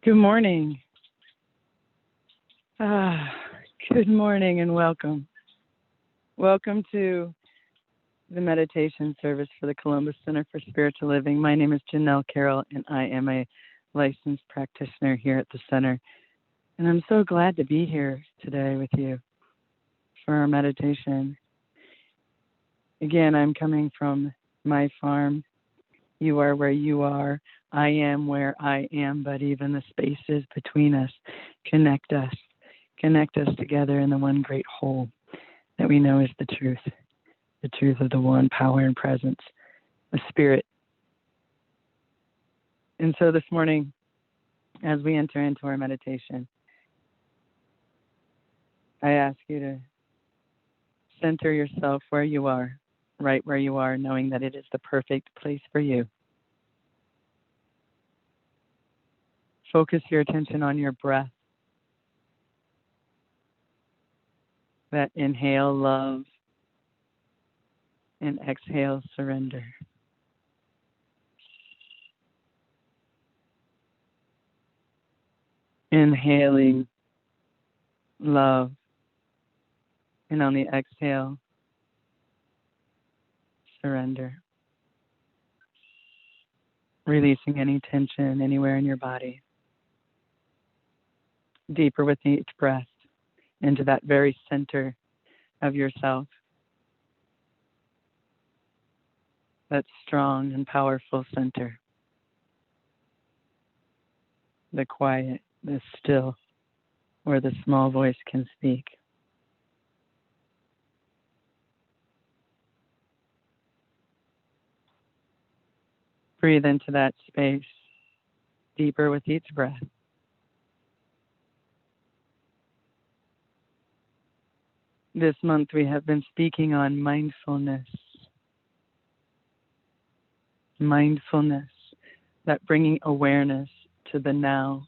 Good morning. Ah, good morning and welcome. Welcome to the meditation service for the Columbus Center for Spiritual Living. My name is Janelle Carroll, and I am a licensed practitioner here at the center. And I'm so glad to be here today with you for our meditation. Again, I'm coming from my farm. You are where you are. I am where I am, but even the spaces between us connect us together in the one great whole that we know is the truth of the one power and presence, the spirit. And so this morning, as we enter into our meditation, I ask you to center yourself where you are, right where you are, knowing that it is the perfect place for you. Focus your attention on your breath. That inhale love and exhale surrender. Inhaling love, and on the exhale, surrender. Releasing any tension anywhere in your body. Deeper with each breath into that very center of yourself. That strong and powerful center. The quiet, the still, where the small voice can speak. Breathe into that space, deeper with each breath. This month we have been speaking on mindfulness. Mindfulness, that bringing awareness to the now,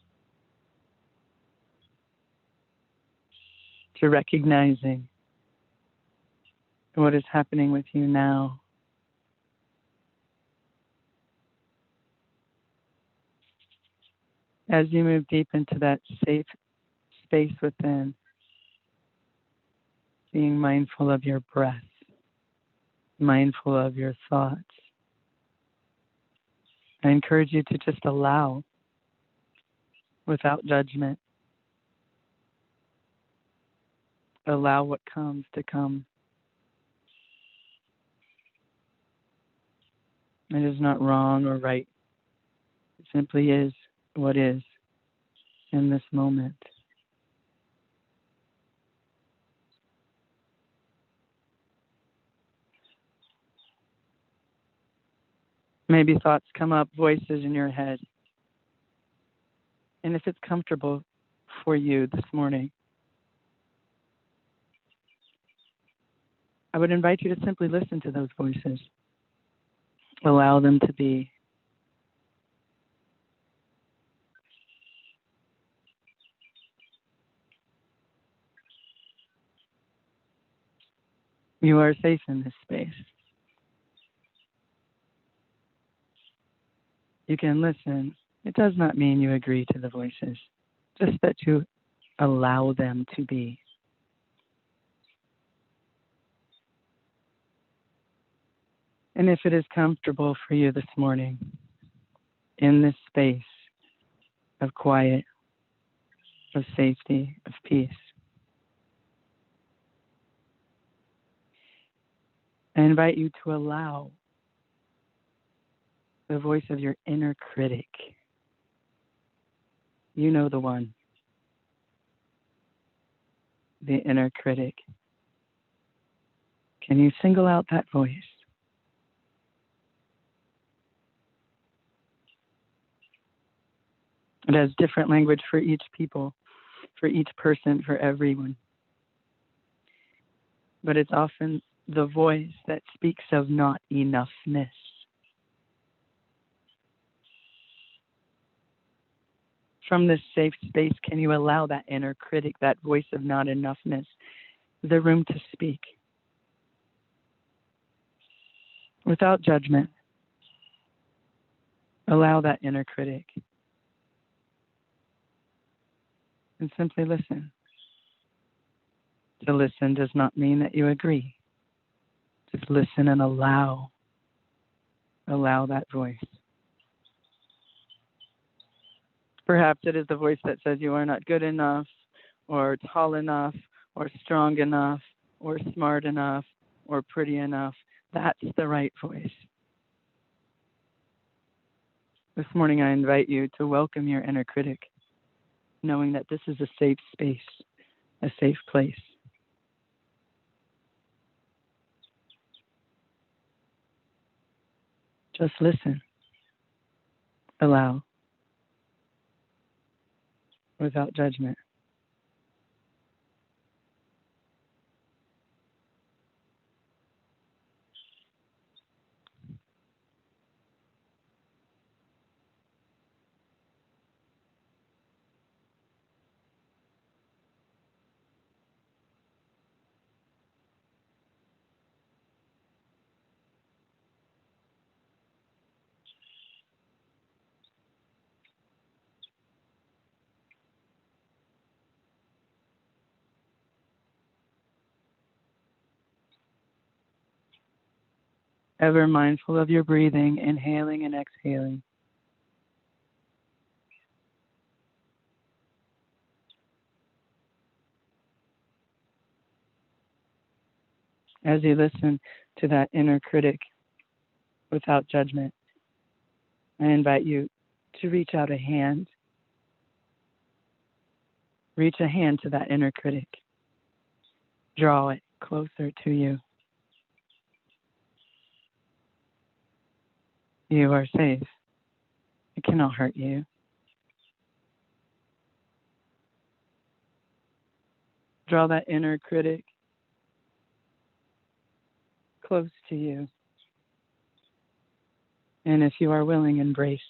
to recognizing what is happening with you now. As you move deep into that safe space within, being mindful of your breath, mindful of your thoughts, I encourage you to just allow without judgment. Allow what comes to come. It is not wrong or right. It simply is what is in this moment. Maybe thoughts come up, voices in your head. And if it's comfortable for you this morning, I would invite you to simply listen to those voices. Allow them to be. You are safe in this space. You can listen. It does not mean you agree to the voices, just that you allow them to be. And if it is comfortable for you this morning, in this space of quiet, of safety, of peace, I invite you to allow the voice of your inner critic. You know the one. The inner critic. Can you single out that voice? It has different language for each people, for each person, for everyone. But it's often the voice that speaks of not enoughness. From this safe space, can you allow that inner critic, that voice of not enoughness, the room to speak? Without judgment, allow that inner critic and simply listen. To listen does not mean that you agree. Just listen and allow that voice. Perhaps it is the voice that says you are not good enough, or tall enough, or strong enough, or smart enough, or pretty enough. That's the right voice. This morning I invite you to welcome your inner critic, knowing that this is a safe space, a safe place. Just listen. Allow. Without judgment. Ever mindful of your breathing, inhaling and exhaling. As you listen to that inner critic without judgment, I invite you to reach out a hand. Reach a hand to that inner critic. Draw it closer to you. You are safe. It cannot hurt you. Draw that inner critic close to you. And if you are willing, embrace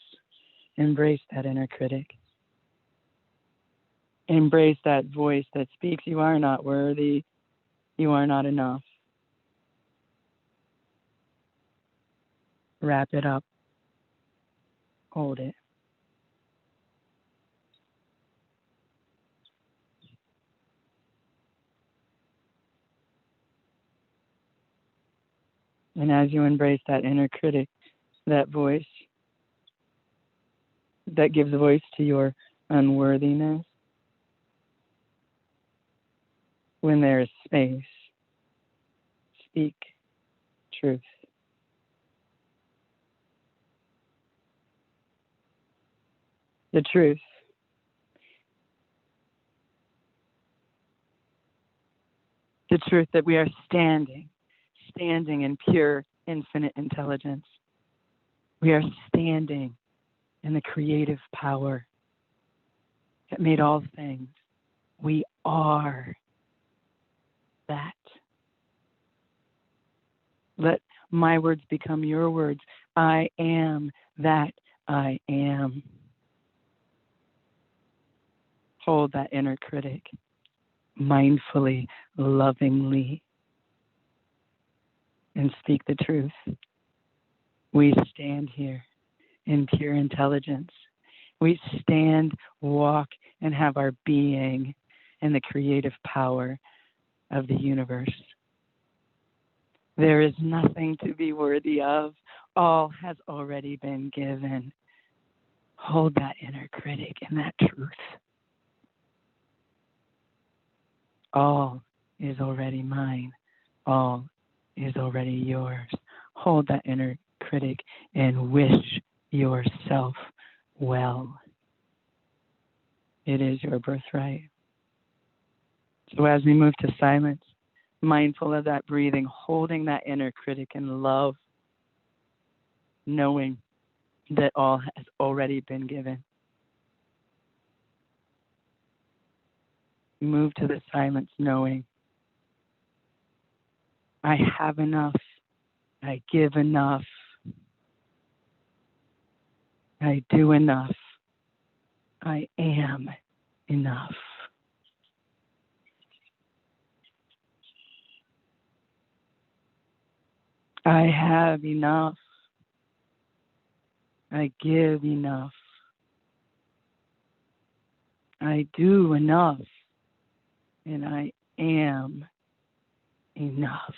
that inner critic. Embrace that voice that speaks, you are not worthy, you are not enough. Wrap it up. Hold it. And as you embrace that inner critic, that voice that gives voice to your unworthiness, when there is space, speak truth. The truth. The truth that we are standing in pure, infinite intelligence. We are standing in the creative power that made all things. We are that. Let my words become your words. I am that I am. Hold that inner critic mindfully, lovingly, and speak the truth. We stand here in pure intelligence. We stand, walk, and have our being in the creative power of the universe. There is nothing to be worthy of. All has already been given. Hold that inner critic and that truth. All is already mine. All is already yours. Hold that inner critic and wish yourself well. It is your birthright. So as we move to silence, mindful of that breathing, holding that inner critic in love, knowing that all has already been given. Move to the silence knowing I have enough, I give enough, I do enough, I am enough. I have enough, I give enough, I do enough, and I am enough.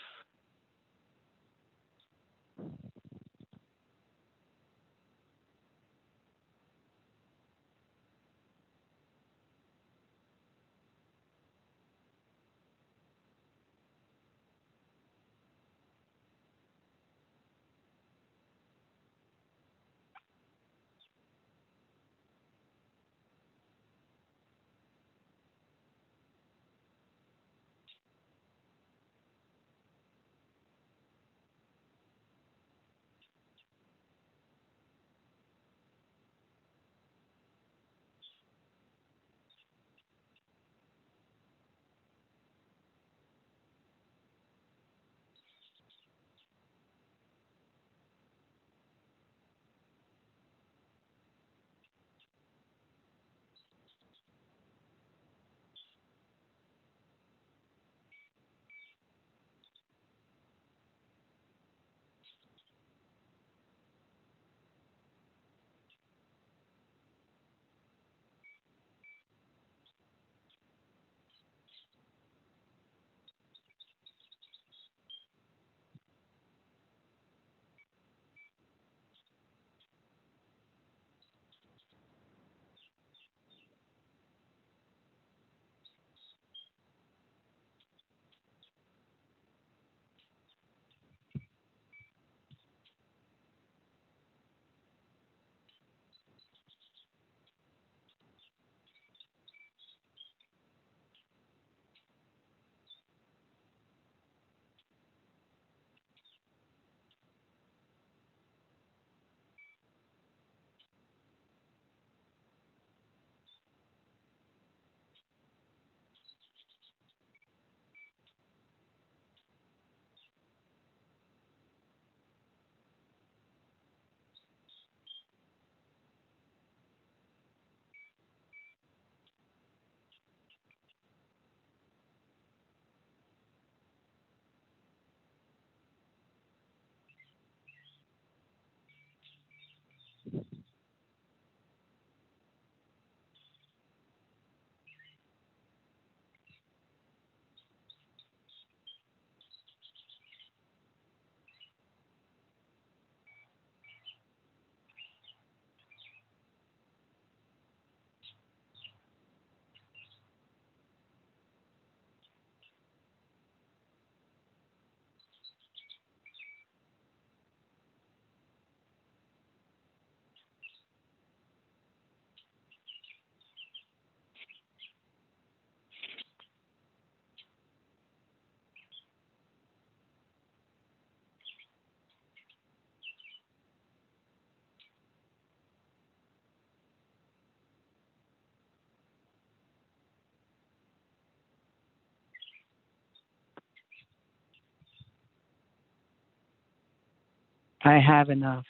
I have enough.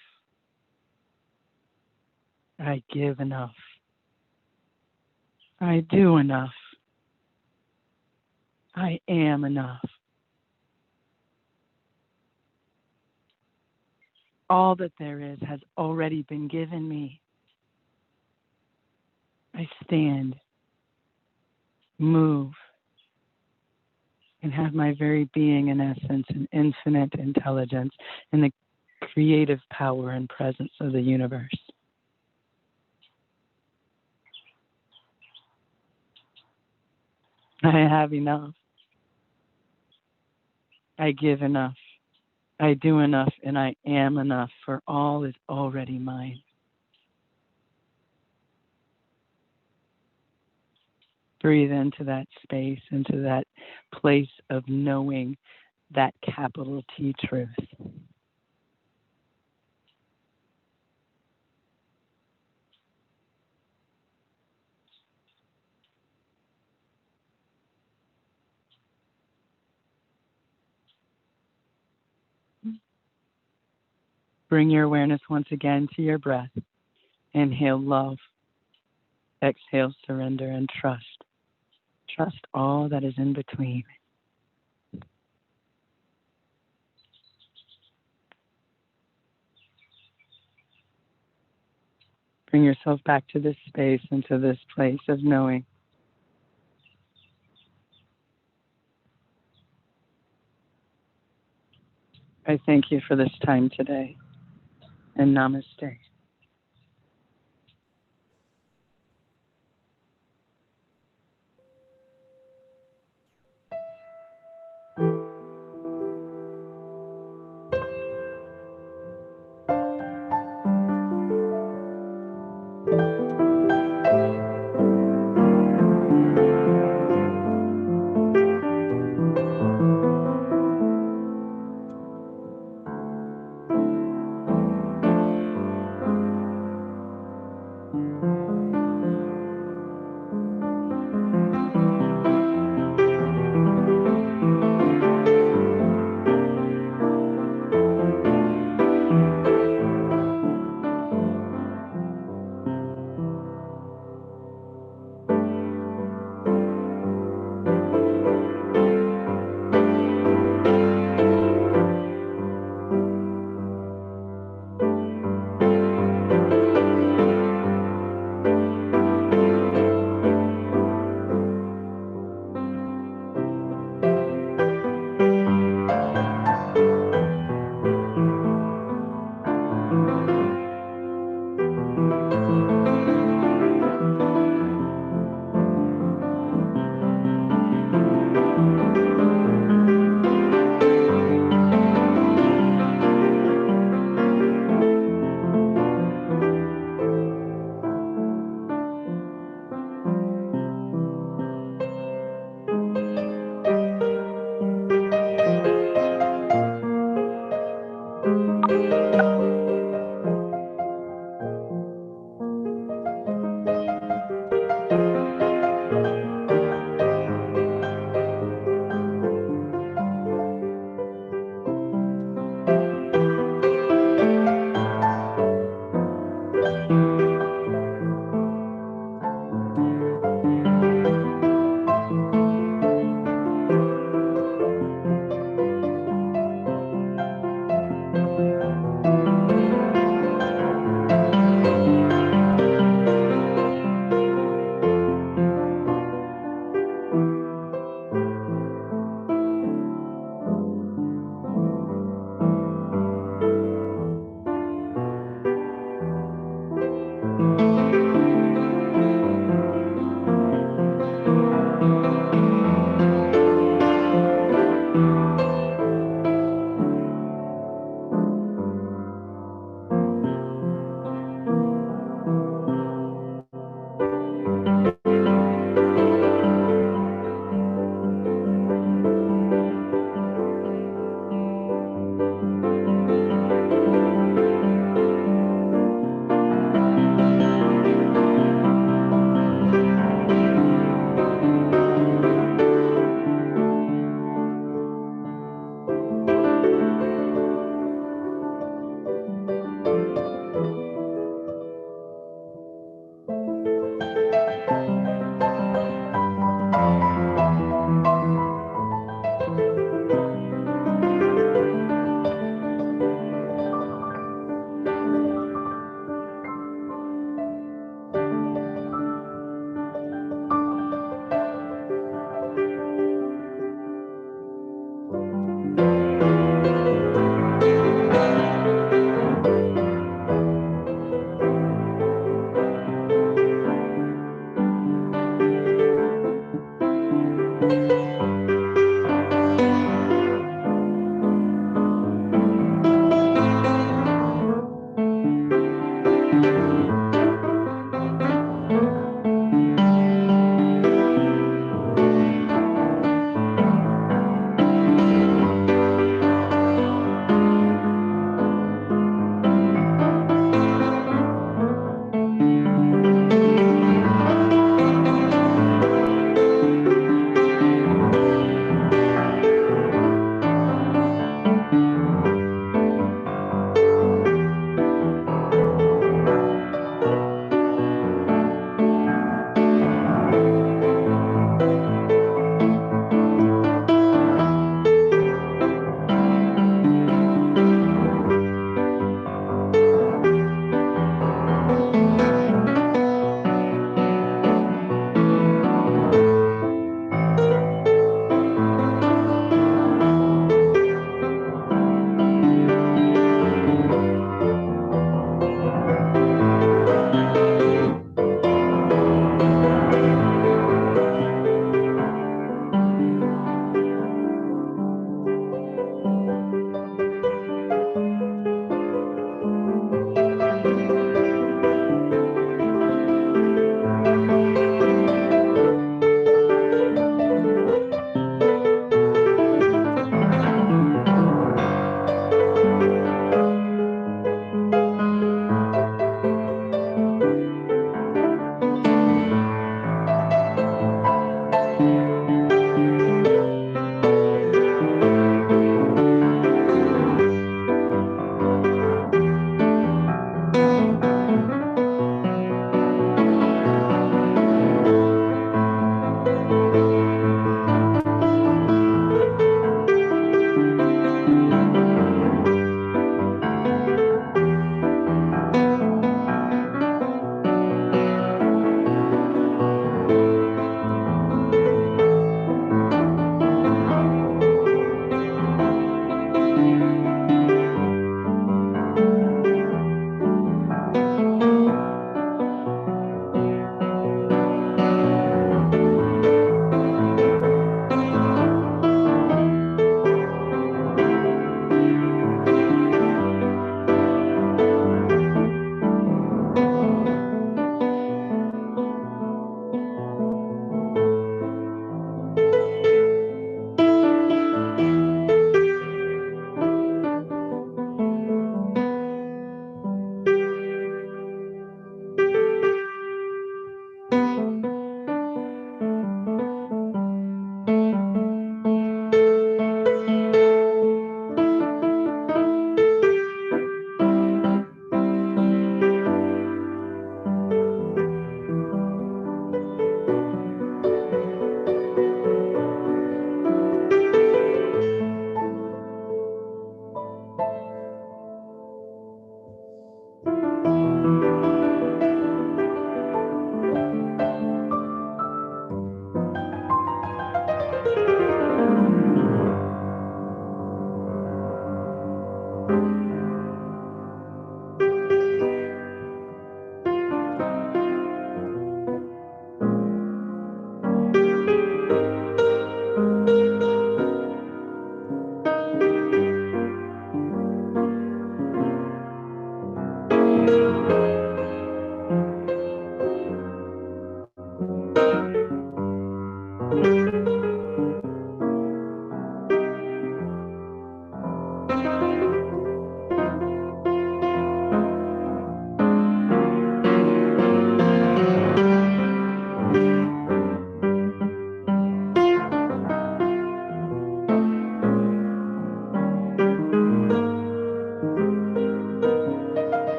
I give enough. I do enough. I am enough. All that there is has already been given me. I stand, move, and have my very being and essence and infinite intelligence in the creative power and presence of the universe. I have enough. I give enough. I do enough, and I am enough, for all is already mine. Breathe into that space, into that place of knowing that capital T truth. Bring your awareness once again to your breath. Inhale love. Exhale surrender and trust. Trust all that is in between. Bring yourself back to this space and to this place of knowing. I thank you for this time today. And namaste.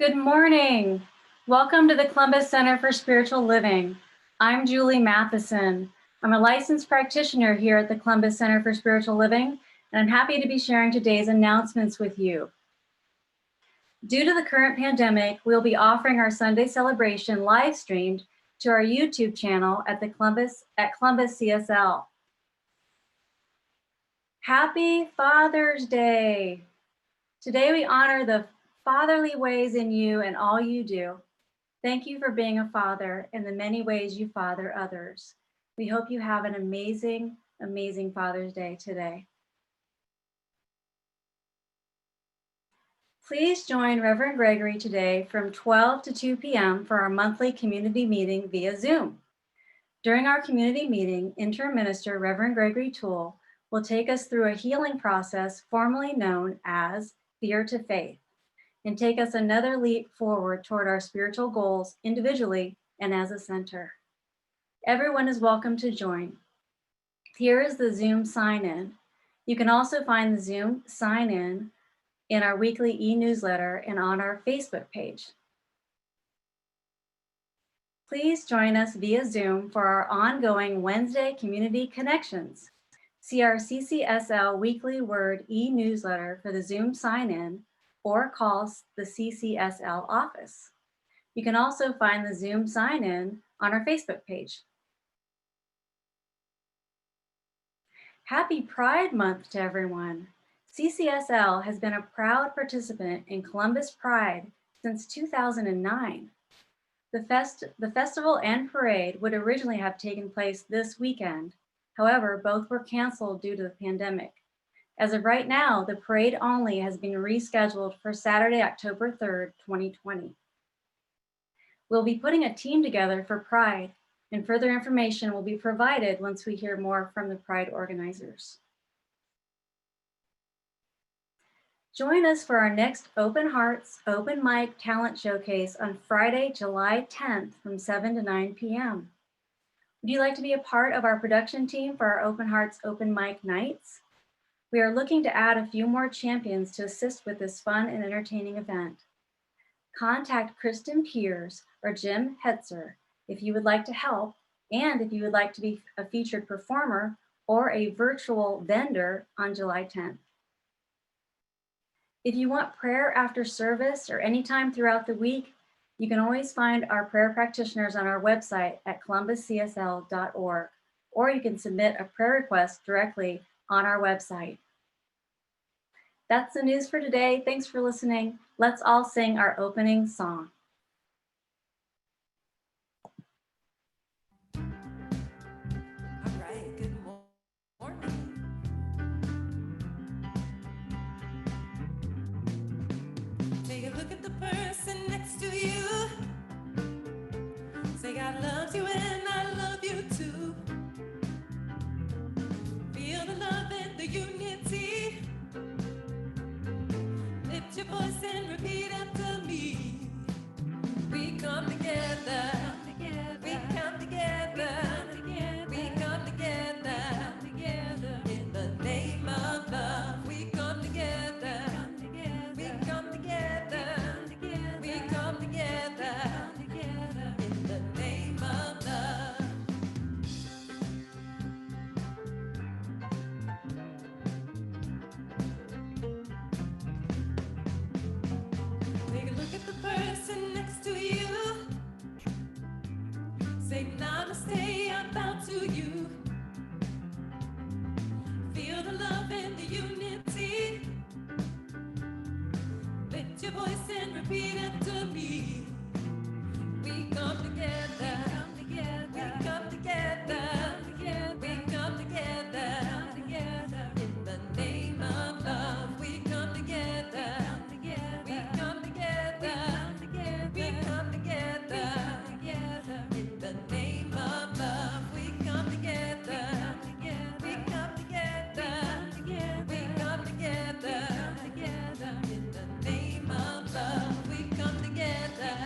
Good morning. Welcome to the Columbus Center for Spiritual Living. I'm Julie Matheson. I'm a licensed practitioner here at the Columbus Center for Spiritual Living, and I'm happy to be sharing today's announcements with you. Due to the current pandemic, we'll be offering our Sunday celebration live streamed to our YouTube channel at Columbus CSL. Happy Father's Day. Today we honor the fatherly ways in you and all you do. Thank you for being a father and the many ways you father others. We hope you have an amazing, amazing Father's Day today. Please join Reverend Gregory today from 12 to 2 p.m. for our monthly community meeting via Zoom. During our community meeting, Interim Minister Reverend Gregory Toole will take us through a healing process formerly known as Fear to Faith, and take us another leap forward toward our spiritual goals individually and as a center. Everyone is welcome to join. Here is the Zoom sign-in. You can also find the Zoom sign-in in our weekly e-newsletter and on our Facebook page. Please join us via Zoom for our ongoing Wednesday Community Connections. See our CCSL Weekly Word e-newsletter for the Zoom sign-in or call the CCSL office. You can also find the Zoom sign-in on our Facebook page. Happy Pride Month to everyone. CCSL has been a proud participant in Columbus Pride since 2009. The festival and parade would originally have taken place this weekend. However, both were canceled due to the pandemic. As of right now, the parade only has been rescheduled for Saturday, October 3rd, 2020. We'll be putting a team together for Pride, and further information will be provided once we hear more from the Pride organizers. Join us for our next Open Hearts, Open Mic Talent Showcase on Friday, July 10th from 7 to 9 p.m. Would you like to be a part of our production team for our Open Hearts, Open Mic nights? We are looking to add a few more champions to assist with this fun and entertaining event. Contact Kristen Piers or Jim Hetzer if you would like to help, and if you would like to be a featured performer or a virtual vendor on July 10th. If you want prayer after service or anytime throughout the week, you can always find our prayer practitioners on our website at columbuscsl.org, or you can submit a prayer request directly on our website. That's the news for today. Thanks for listening. Let's all sing our opening song. All right, good morning. Take a look at the person next to you. Say God loves you and I love you too. Feel the love and the unity. Lift your voice and repeat after me. We come together. We come together. We come together. In the name of love. We come together. We come together. We come together. In the name of love. Take a look at the person next to you. Say namaste, I bow to you. Feel the love and the unity. Lift your voice and repeat after me. We come together. We come together. We come together. In the name of love. We come together. We come together. We come together. In the name of love. We come together. We come together. We come together. In the name of love. We come together.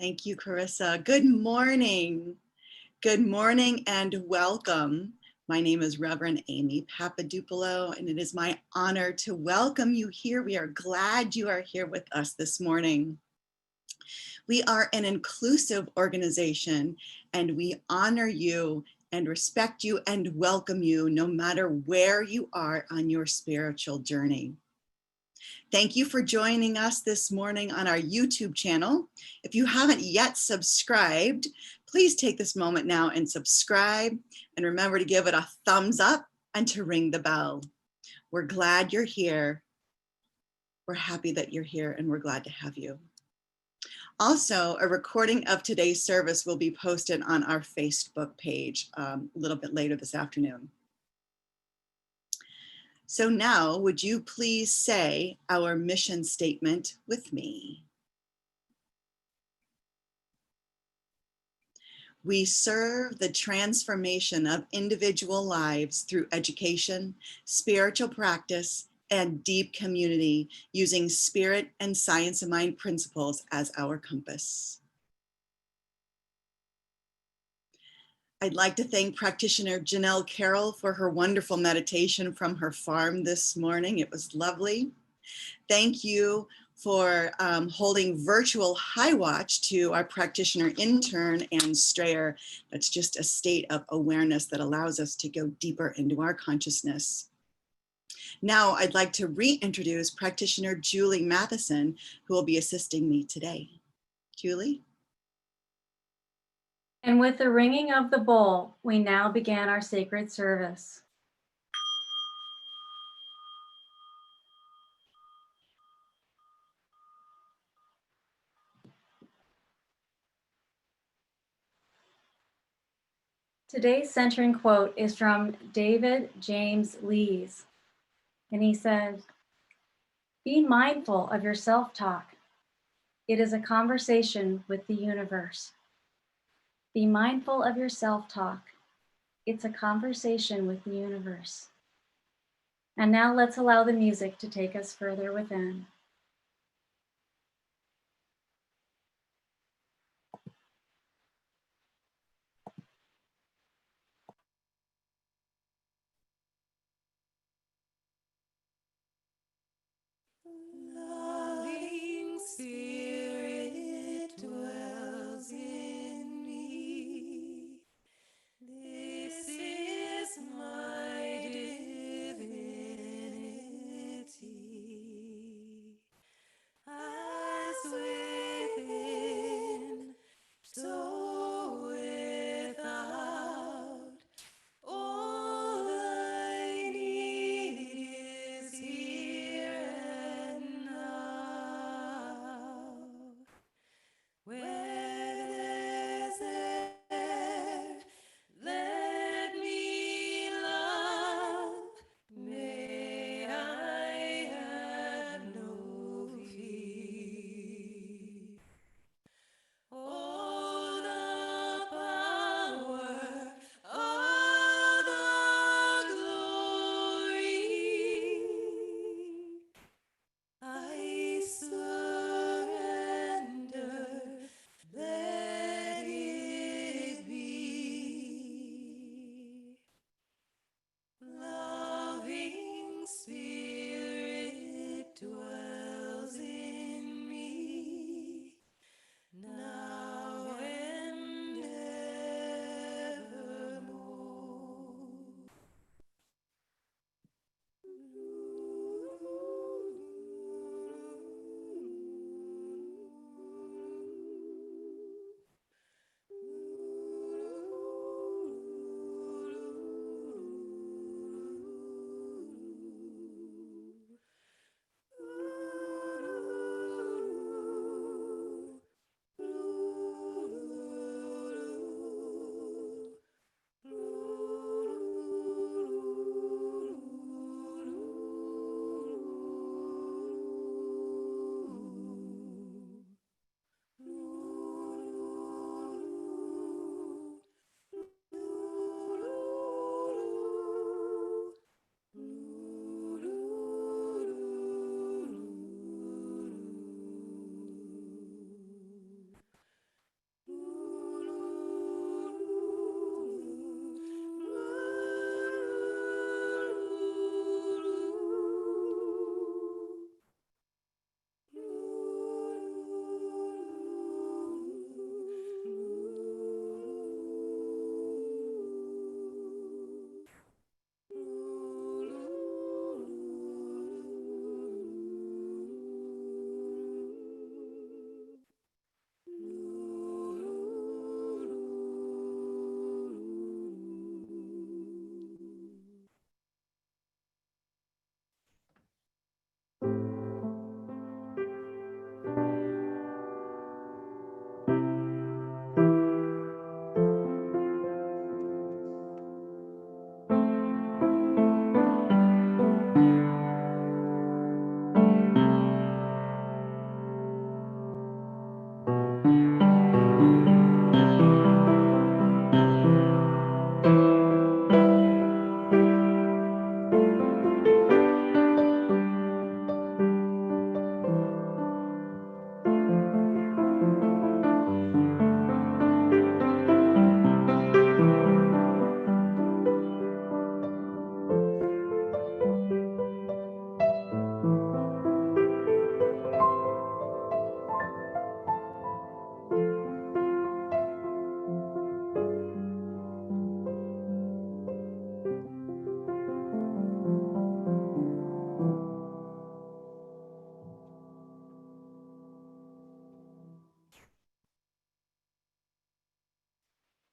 Thank you, Carisa. Good morning. Good morning and welcome. My name is Reverend Amy Papadoupolo, and it is my honor to welcome you here. We are glad you are here with us this morning. We are an inclusive organization, and we honor you and respect you and welcome you no matter where you are on your spiritual journey. Thank you for joining us this morning on our YouTube channel. If you haven't yet subscribed, please take this moment now and subscribe, and remember to give it a thumbs up and to ring the bell. We're glad you're here. We're happy that you're here, and we're glad to have you. Also, a recording of today's service will be posted on our Facebook page a little bit later this afternoon. So now, would you please say our mission statement with me? We serve the transformation of individual lives through education, spiritual practice, and deep community using spirit and science of mind principles as our compass. I'd like to thank practitioner Janelle Carroll for her wonderful meditation from her farm this morning. It was lovely. Thank you for holding virtual high watch to our practitioner intern and Strayer. That's just a state of awareness that allows us to go deeper into our consciousness. Now I'd like to reintroduce practitioner Julie Matheson, who will be assisting me today. Julie? And with the ringing of the bowl, we now began our sacred service. Today's centering quote is from David James Lees, and he said, "Be mindful of your self-talk. It is a conversation with the universe." Be mindful of your self-talk. It's a conversation with the universe. And now let's allow the music to take us further within. Loving Spirit dwells in me. This is my divinity. As within, so without. All I need is here and now.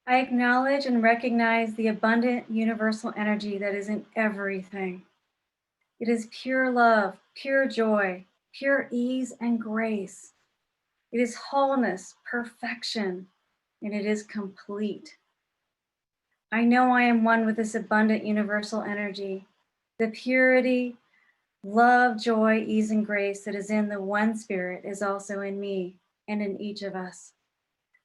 I acknowledge and recognize the abundant universal energy that is in everything. It is pure love, pure joy, pure ease and grace. It is wholeness, perfection, and it is complete. I know I am one with this abundant universal energy, the purity, love, joy, ease, and grace that is in the one spirit is also in me and in each of us.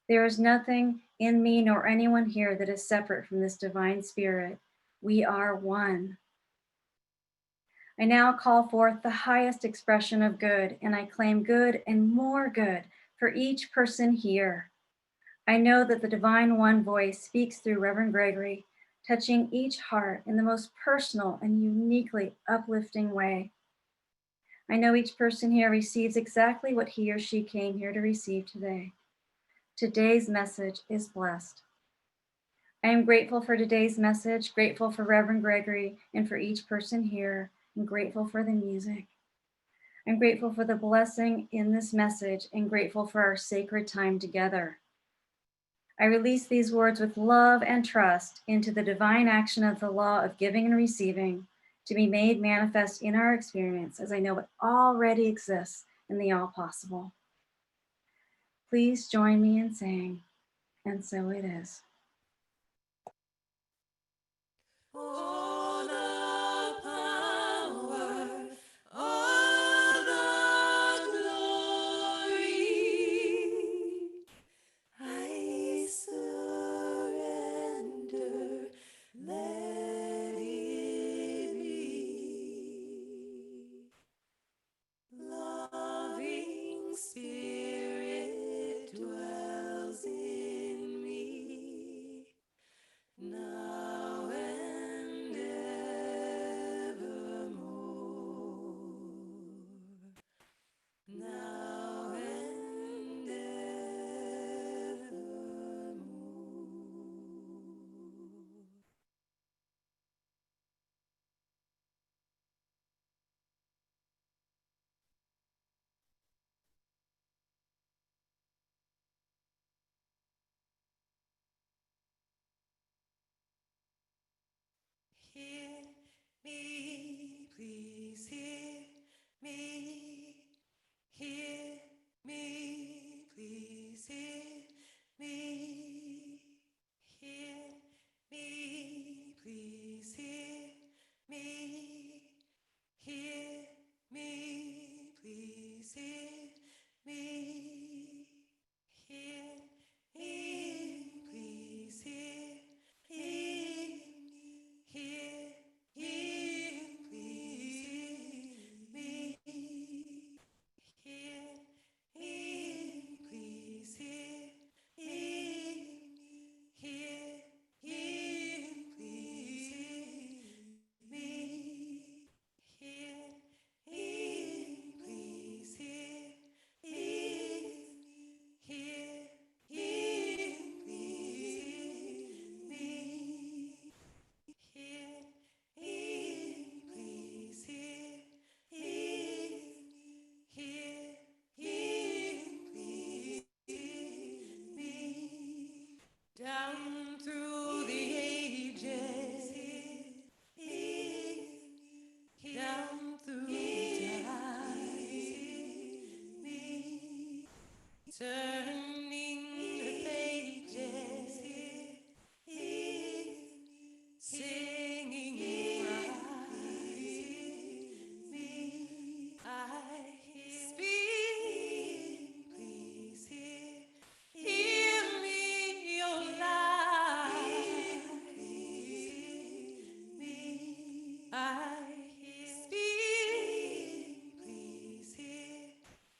There is nothing in me nor anyone here that is separate from this divine spirit. We are one. I now call forth the highest expression of good, and I claim good and more good for each person here. I know that the divine one voice speaks through Reverend Gregory, touching each heart in the most personal and uniquely uplifting way. I know each person here receives exactly what he or she came here to receive today. Today's message is blessed. I am grateful for today's message, grateful for Reverend Gregory and for each person here, and grateful for the music. I'm grateful for the blessing in this message and grateful for our sacred time together. I release these words with love and trust into the divine action of the law of giving and receiving to be made manifest in our experience as I know it already exists in the all possible. Please join me in saying, and so it is. All the power, all the glory, I surrender, let it be. Loving Spirit dwells in me, now and evermore. Now and evermore. Hear me, please hear me. Hear me, please hear me. Hear me, please hear me. Hear me, please hear me. Hear me, please hear me. Hear please me. Hear please hear me. Hear please hear me. Hear please hear me. Hear please me. Hear please hear me. Hear please me. Down through the ages, down through time, turning the pages, singing I speak, please hear me, oh life. I speak, please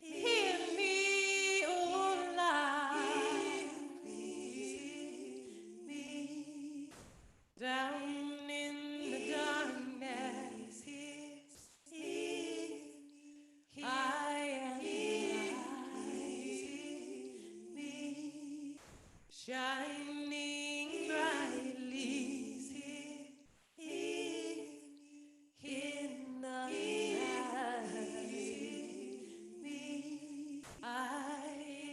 hear me, oh life. Down in the darkness, I am shining brightly in the light. I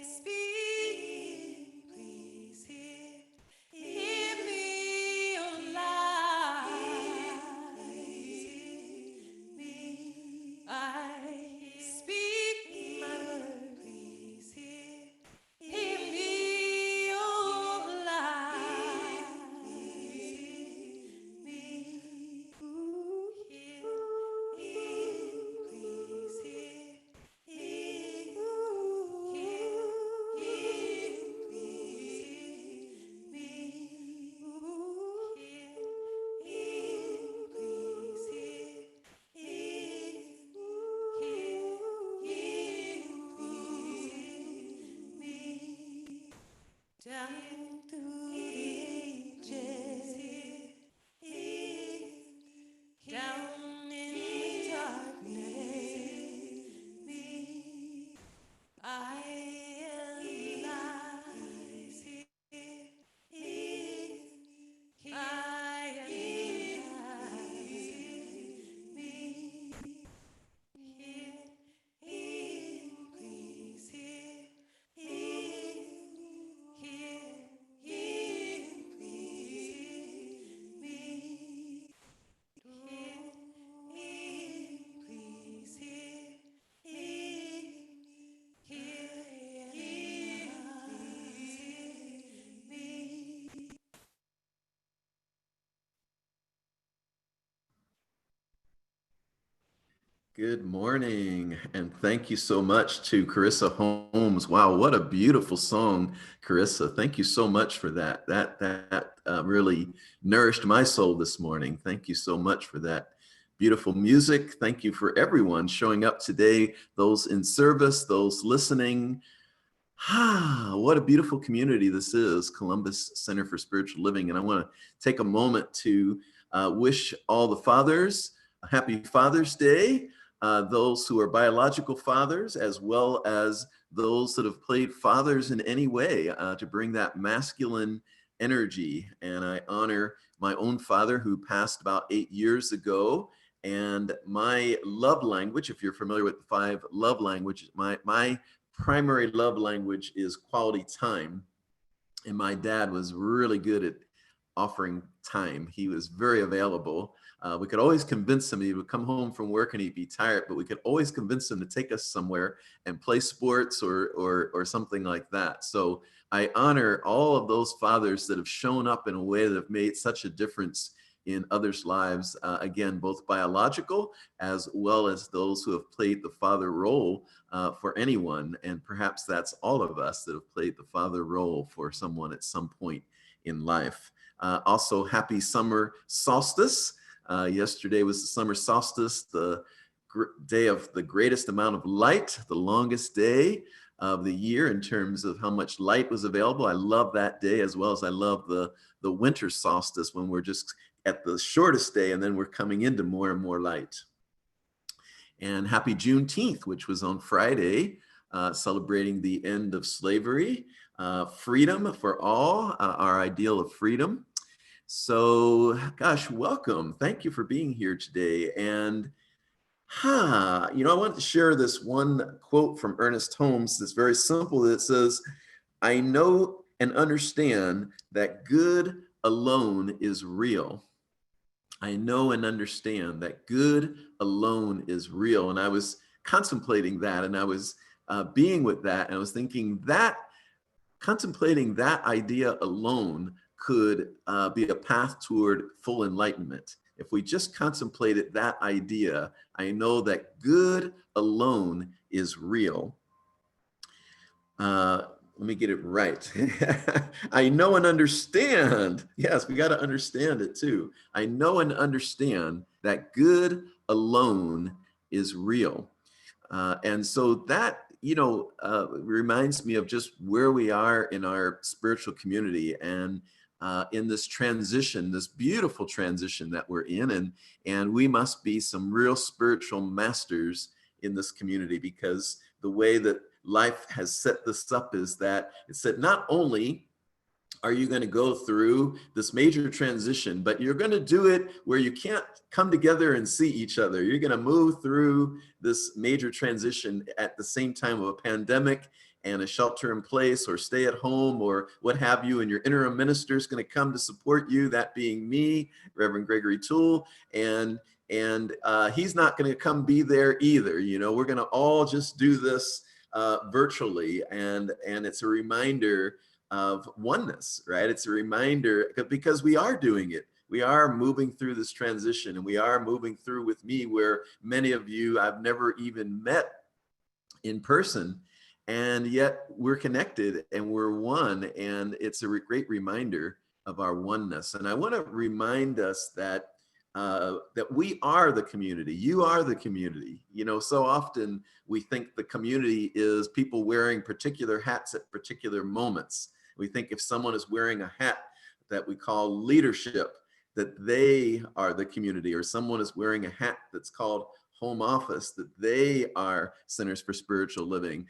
speak, please hear Good morning, and thank you so much to Carisa Holmes. Wow, what a beautiful song, Carisa. Thank you so much for that. That really nourished my soul this morning. Thank you so much for that beautiful music. Thank you for everyone showing up today, those in service, those listening. What a beautiful community this is, Columbus Center for Spiritual Living. And I want to take a moment to wish all the fathers a happy Father's Day, those who are biological fathers, as well as those that have played fathers in any way to bring that masculine energy. And I honor my own father who passed about 8 years ago. And my love language, if you're familiar with the 5 love languages, my primary love language is quality time. And my dad was really good at offering time. He was very available. We could always convince him. He would come home from work and he'd be tired, but we could always convince him to take us somewhere and play sports or something like that. So I honor all of those fathers that have shown up in a way that have made such a difference in others' lives, again, both biological as well as those who have played the father role for anyone. And perhaps that's all of us that have played the father role for someone at some point in life. Also, happy summer solstice. Yesterday was the summer solstice, the day of the greatest amount of light, the longest day of the year in terms of how much light was available. I love that day, as well as I love the winter solstice when we're just at the shortest day and then we're coming into more and more light. And happy Juneteenth, which was on Friday, celebrating the end of slavery, freedom for all, our ideal of freedom. So, gosh, welcome. Thank you for being here today. And, I wanted to share this one quote from Ernest Holmes that's very simple that says, "I know and understand that good alone is real." I know and understand that good alone is real. And I was contemplating that, and I was being with that, and I was thinking that contemplating that idea alone could be a path toward full enlightenment. If we just contemplated that idea, I know that good alone is real. Let me get it right. I know and understand. Yes, we got to understand it too. I know and understand that good alone is real. And so that, reminds me of just where we are in our spiritual community and in this transition, this beautiful transition that we're in. And we must be some real spiritual masters in this community, because the way that life has set this up is that it said not only are you going to go through this major transition, but you're going to do it where you can't come together and see each other. You're going to move through this major transition at the same time of a pandemic and a shelter in place or stay at home or what have you. And your interim minister is going to come to support you, that being me, Reverend Gregory Toole. And he's not going to come be there either. We're going to all just do this virtually. And it's a reminder of oneness, right? It's a reminder, because we are doing it. We are moving through this transition, and we are moving through with me where many of you I've never even met in person, and yet we're connected and we're one. And it's a great reminder of our oneness. And I want to remind us that we are the community. You are the community. So often we think the community is people wearing particular hats at particular moments. We think if someone is wearing a hat that we call leadership, that they are the community, or someone is wearing a hat that's called home office, that they are Centers for Spiritual Living,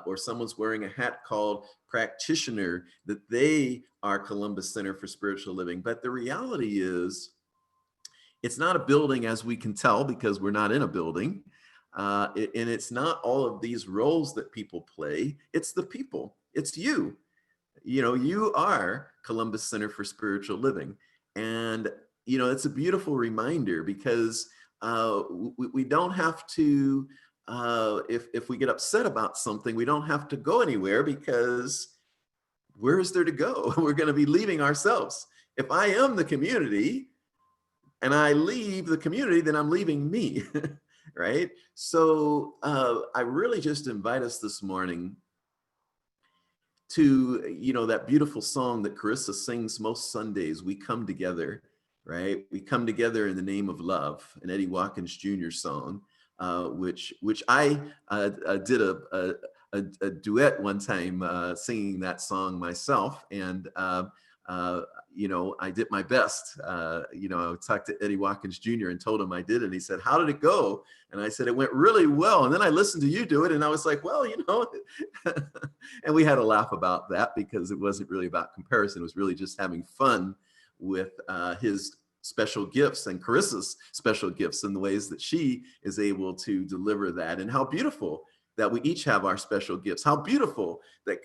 or someone's wearing a hat called practitioner, that they are Columbus Center for Spiritual Living. But the reality is, it's not a building, as we can tell, because we're not in a building. And it's not all of these roles that people play. It's the people. It's you. You are Columbus Center for Spiritual Living. And, it's a beautiful reminder, because we don't have to, if we get upset about something, we don't have to go anywhere, because where is there to go? We're going to be leaving ourselves. If I am the community, and I leave the community, then I'm leaving me. right? So I really just invite us this morning to, that beautiful song that Carisa sings most Sundays, We Come Together, right? We come together in the name of love, an Eddie Watkins Jr. song, which I did a duet one time singing that song myself. And, I did my best. I talked to Eddie Watkins Jr. and told him I did it. And he said, "How did it go?" And I said, "It went really well." And then I listened to you do it. And I was like, well, and we had a laugh about that because it wasn't really about comparison. It was really just having fun with his special gifts and Carisa's special gifts and the ways that she is able to deliver that. And how beautiful that we each have our special gifts. How beautiful that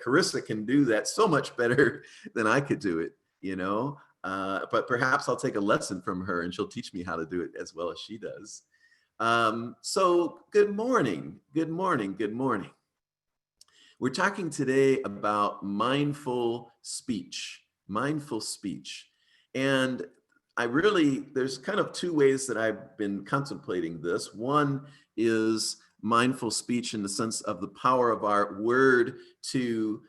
Carisa can do that so much better than I could do it, but perhaps I'll take a lesson from her and she'll teach me how to do it as well as she does. So good morning, good morning, good morning. We're talking today about mindful speech, And there's kind of two ways that I've been contemplating this. One is mindful speech in the sense of the power of our word to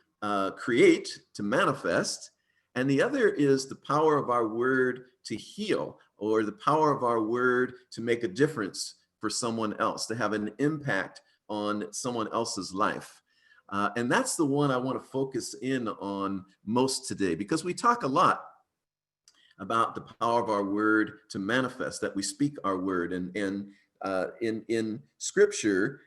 create, to manifest. And the other is the power of our word to heal, or the power of our word to make a difference for someone else, to have an impact on someone else's life. And that's the one I want to focus in on most today, because we talk a lot about the power of our word to manifest, that we speak our word. And in scripture,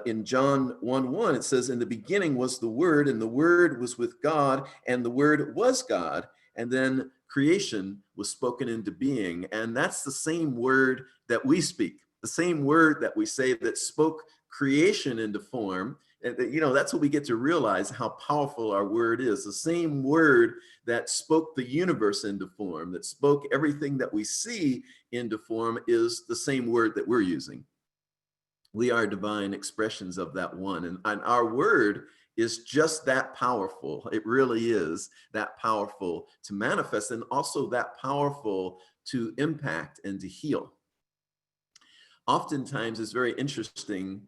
in John 1:1, it says, "In the beginning was the Word, and the Word was with God, and the Word was God." And then creation was spoken into being. And that's the same word that we speak, the same word that we say that spoke creation into form. And, that's what we get to realize, how powerful our word is. The same word that spoke the universe into form, that spoke everything that we see into form, is the same word that we're using. We are divine expressions of that one. And our word is just that powerful. It really is that powerful to manifest, and also that powerful to impact and to heal. Oftentimes, it's very interesting.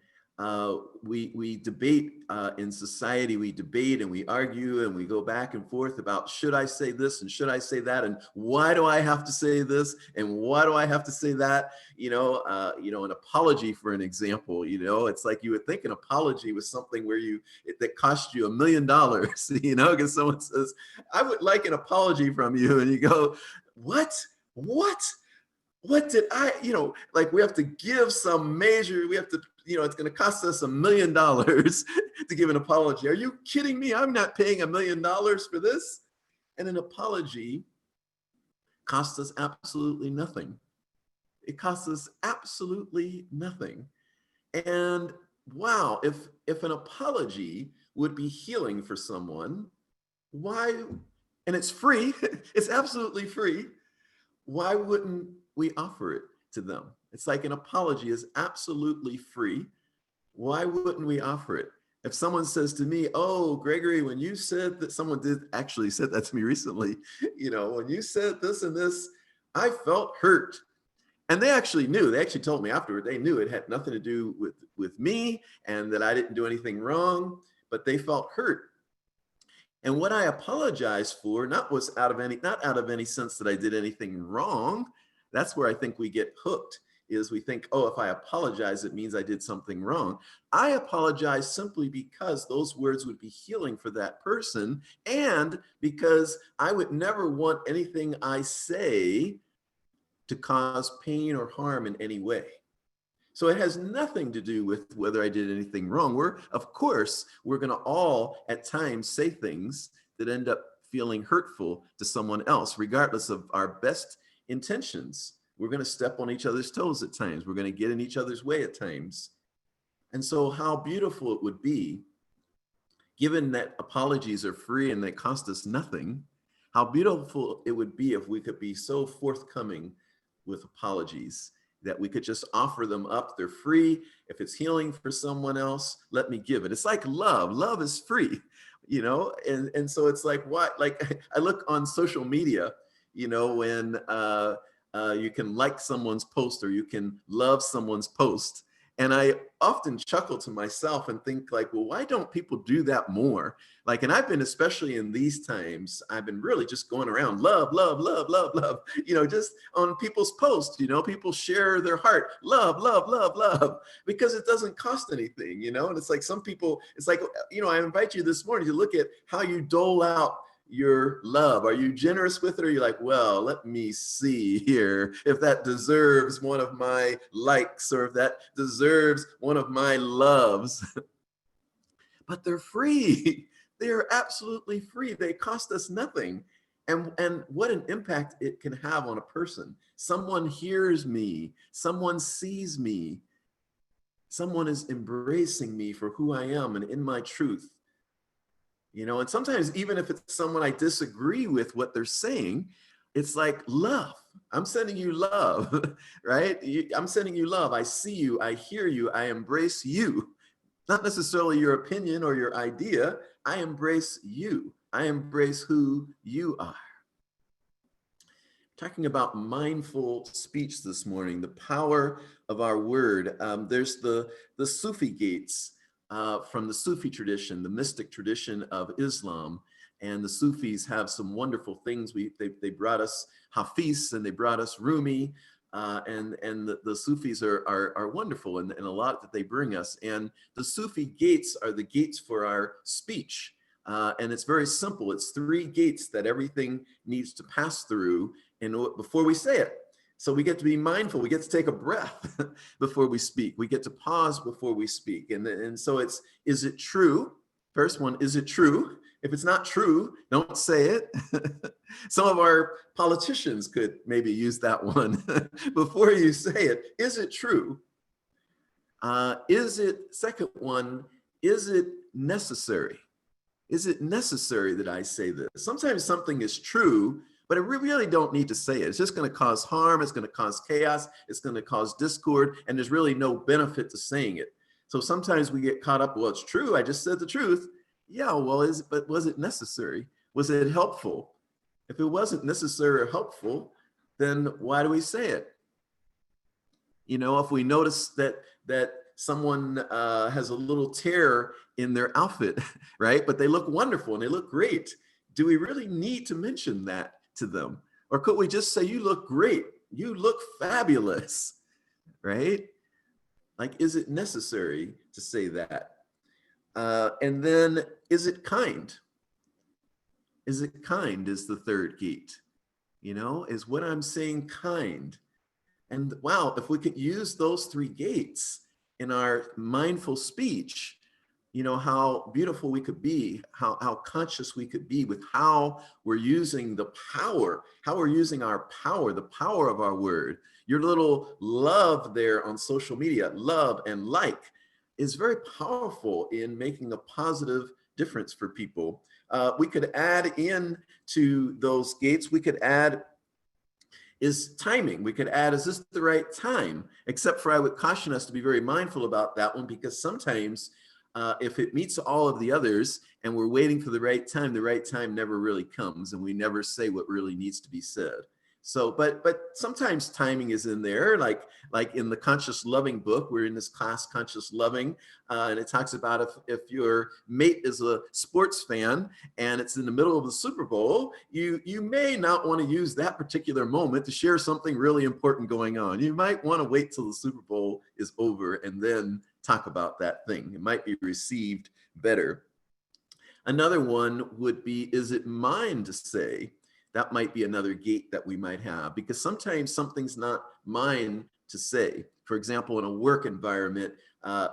We debate in society, we debate and we argue and we go back and forth about, should I say this and should I say that, and why do I have to say this and why do I have to say that? An apology, for an example, it's like you would think an apology was something that cost you $1 million, because someone says, "I would like an apology from you," and you go, what did I, like we have to give some measure, we have to, it's going to cost us $1 million to give an apology. Are you kidding me? I'm not paying $1 million for this. And an apology costs us absolutely nothing. It costs us absolutely nothing. And wow, if an apology would be healing for someone, why, and it's free, it's absolutely free, why wouldn't we offer it to them? It's like an apology is absolutely free. Why wouldn't we offer it? If someone says to me, "Oh, Gregory, when you said that," someone did actually said that to me recently, "when you said this and this, I felt hurt." And they actually knew, they actually told me afterward, they knew it had nothing to do with me and that I didn't do anything wrong, but they felt hurt. And what I apologized for, not out of any sense that I did anything wrong. That's where I think we get hooked, is we think, oh, if I apologize, it means I did something wrong. I apologize simply because those words would be healing for that person, and because I would never want anything I say to cause pain or harm in any way. So it has nothing to do with whether I did anything wrong. Of course, we're going to all at times say things that end up feeling hurtful to someone else, regardless of our best intentions. We're going to step on each other's toes at times. We're going to get in each other's way at times. And so how beautiful it would be, given that apologies are free and they cost us nothing, how beautiful it would be if we could be so forthcoming with apologies that we could just offer them up. They're free. If it's healing for someone else, let me give it. It's like love. Love is free, and so it's like, what? Like I look on social media, when you can like someone's post, or you can love someone's post. And I often chuckle to myself and think like, well, why don't people do that more? Like, and I've been, especially in these times, I've been really just going around love, love, love, love, love, just on people's posts, people share their heart, love, love, love, love, because it doesn't cost anything, and it's like some people, it's like, I invite you this morning to look at how you dole out your love. Are you generous with it? Or are you like, well, let me see here if that deserves one of my likes, or if that deserves one of my loves. But they're free. They are absolutely free. They cost us nothing. And what an impact it can have on a person. Someone hears me, someone sees me, someone is embracing me for who I am and in my truth. And sometimes even if it's someone I disagree with what they're saying, it's like love. I'm sending you love, right? I'm sending you love. I see you, I hear you, I embrace you. Not necessarily your opinion or your idea. I embrace you. I embrace who you are. Talking about mindful speech this morning, the power of our word. There's the Sufi gates. From the Sufi tradition, the mystic tradition of Islam. And the Sufis have some wonderful things. They brought us Hafiz, and they brought us Rumi, and the Sufis are wonderful in a lot that they bring us. And the Sufi gates are the gates for our speech. And it's very simple. It's 3 gates that everything needs to pass through before we say it. So we get to be mindful. We get to take a breath before we speak. We get to pause before we speak. And so is it true? First one, is it true? If it's not true, don't say it. Some of our politicians could maybe use that one before you say it. Is it true? Second one, is it necessary? Is it necessary that I say this? Sometimes something is true, but we really don't need to say it. It's just going to cause harm. It's going to cause chaos. It's going to cause discord. And there's really no benefit to saying it. So sometimes we get caught up, well, it's true. I just said the truth. Yeah, well, but was it necessary? Was it helpful? If it wasn't necessary or helpful, then why do we say it? If we notice that someone has a little tear in their outfit, right? But they look wonderful and they look great. Do we really need to mention that to them? Or could we just say, you look great, you look fabulous, right? Like, is it necessary to say that? And then, is it kind? Is it kind is the third gate. Is what I'm saying kind? And wow, if we could use those 3 gates in our mindful speech, how beautiful we could be, how conscious we could be with how we're using the power, the power of our word. Your little love there on social media, love and like, is very powerful in making a positive difference for people. We could add in to those gates, we could add is timing. We could add, is this the right time? Except for I would caution us to be very mindful about that one, because sometimes if it meets all of the others and we're waiting for the right time never really comes, and we never say what really needs to be said. So, but sometimes timing is in there, like in the Conscious Loving book. We're in this class, Conscious Loving, and it talks about if your mate is a sports fan and it's in the middle of the Super Bowl, you may not want to use that particular moment to share something really important going on. You might want to wait till the Super Bowl is over and then talk about that thing. It might be received better. Another one would be, is it mine to say? That might be another gate that we might have, because sometimes something's not mine to say. For example, in a work environment,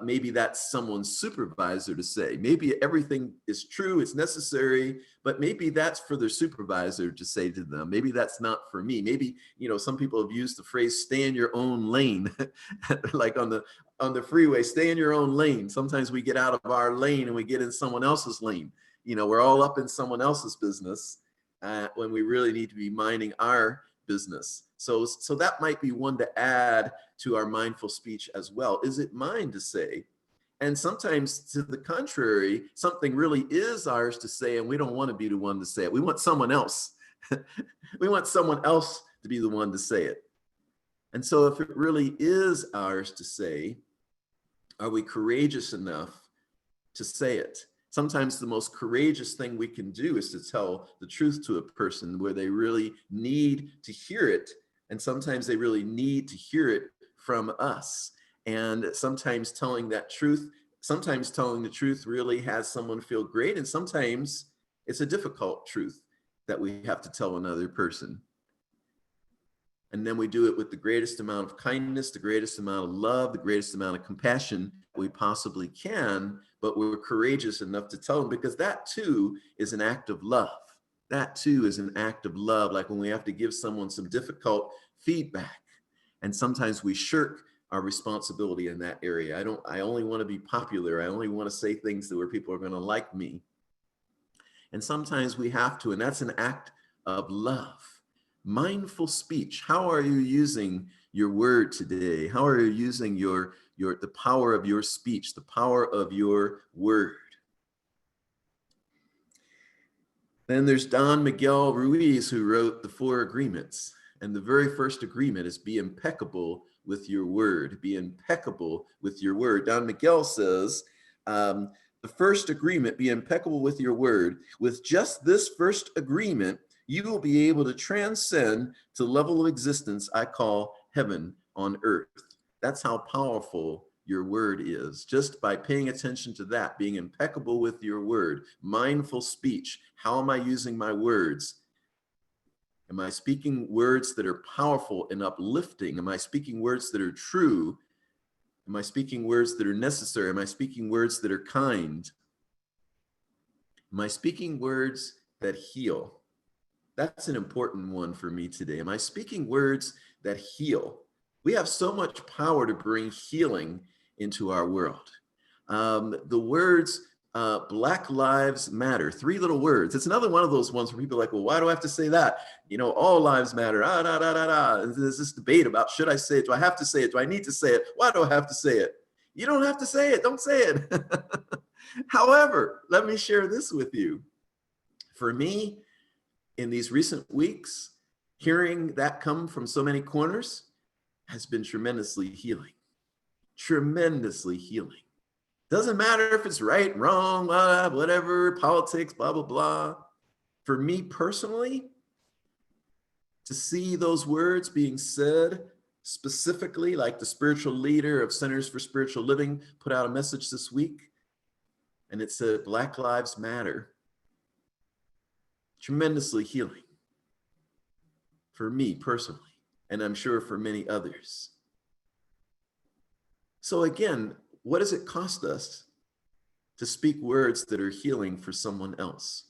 maybe that's someone's supervisor to say. Maybe everything is true, it's necessary, but maybe that's for their supervisor to say to them. Maybe that's not for me. Maybe, some people have used the phrase, stay in your own lane, like on the freeway, stay in your own lane. Sometimes we get out of our lane and we get in someone else's lane. We're all up in someone else's business. When we really need to be minding our business. So that might be one to add to our mindful speech as well. Is it mine to say? And sometimes to the contrary, something really is ours to say, and we don't want to be the one to say it. We want someone else. We want someone else to be the one to say it. And so if it really is ours to say, are we courageous enough to say it? Sometimes the most courageous thing we can do is to tell the truth to a person where they really need to hear it. And sometimes they really need to hear it from us. And sometimes telling the truth really has someone feel great. And sometimes it's a difficult truth that we have to tell another person. And then we do it with the greatest amount of kindness, the greatest amount of love, the greatest amount of compassion we possibly can, but we're courageous enough to tell them, because that too is an act of love. That too is an act of love, like when we have to give someone some difficult feedback. And sometimes we shirk our responsibility in that area. I only want to be popular. I only want to say things that where people are going to like me. And sometimes we have to, and that's an act of love. Mindful speech. How are you using your word today? How are you using the power of your speech, the power of your word? Then there's Don Miguel Ruiz, who wrote the 4 agreements. And the very first agreement is be impeccable with your word. Be impeccable with your word. Don Miguel says, the first agreement, be impeccable with your word. With just this first agreement, you will be able to transcend to the level of existence I call heaven on earth. That's how powerful your word is. Just by paying attention to that, being impeccable with your word, mindful speech. How am I using my words? Am I speaking words that are powerful and uplifting? Am I speaking words that are true? Am I speaking words that are necessary? Am I speaking words that are kind? Am I speaking words that heal? That's an important one for me today. Am I speaking words that heal? We have so much power to bring healing into our world. The words, Black Lives Matter, 3 little words. It's another one of those ones where people are like, well, why do I have to say that? You know, all lives matter. There's this debate about, should I say it? Do I have to say it? Do I need to say it? Why do I have to say it? You don't have to say it. Don't say it. However, let me share this with you. For me, in these recent weeks, hearing that come from so many corners has been tremendously healing. Tremendously healing. Doesn't matter if it's right, wrong, whatever, politics, blah, blah, blah. For me personally, to see those words being said specifically, like the spiritual leader of Centers for Spiritual Living put out a message this week, and it said, Black Lives Matter. Tremendously healing for me personally, and I'm sure for many others. So again, what does it cost us to speak words that are healing for someone else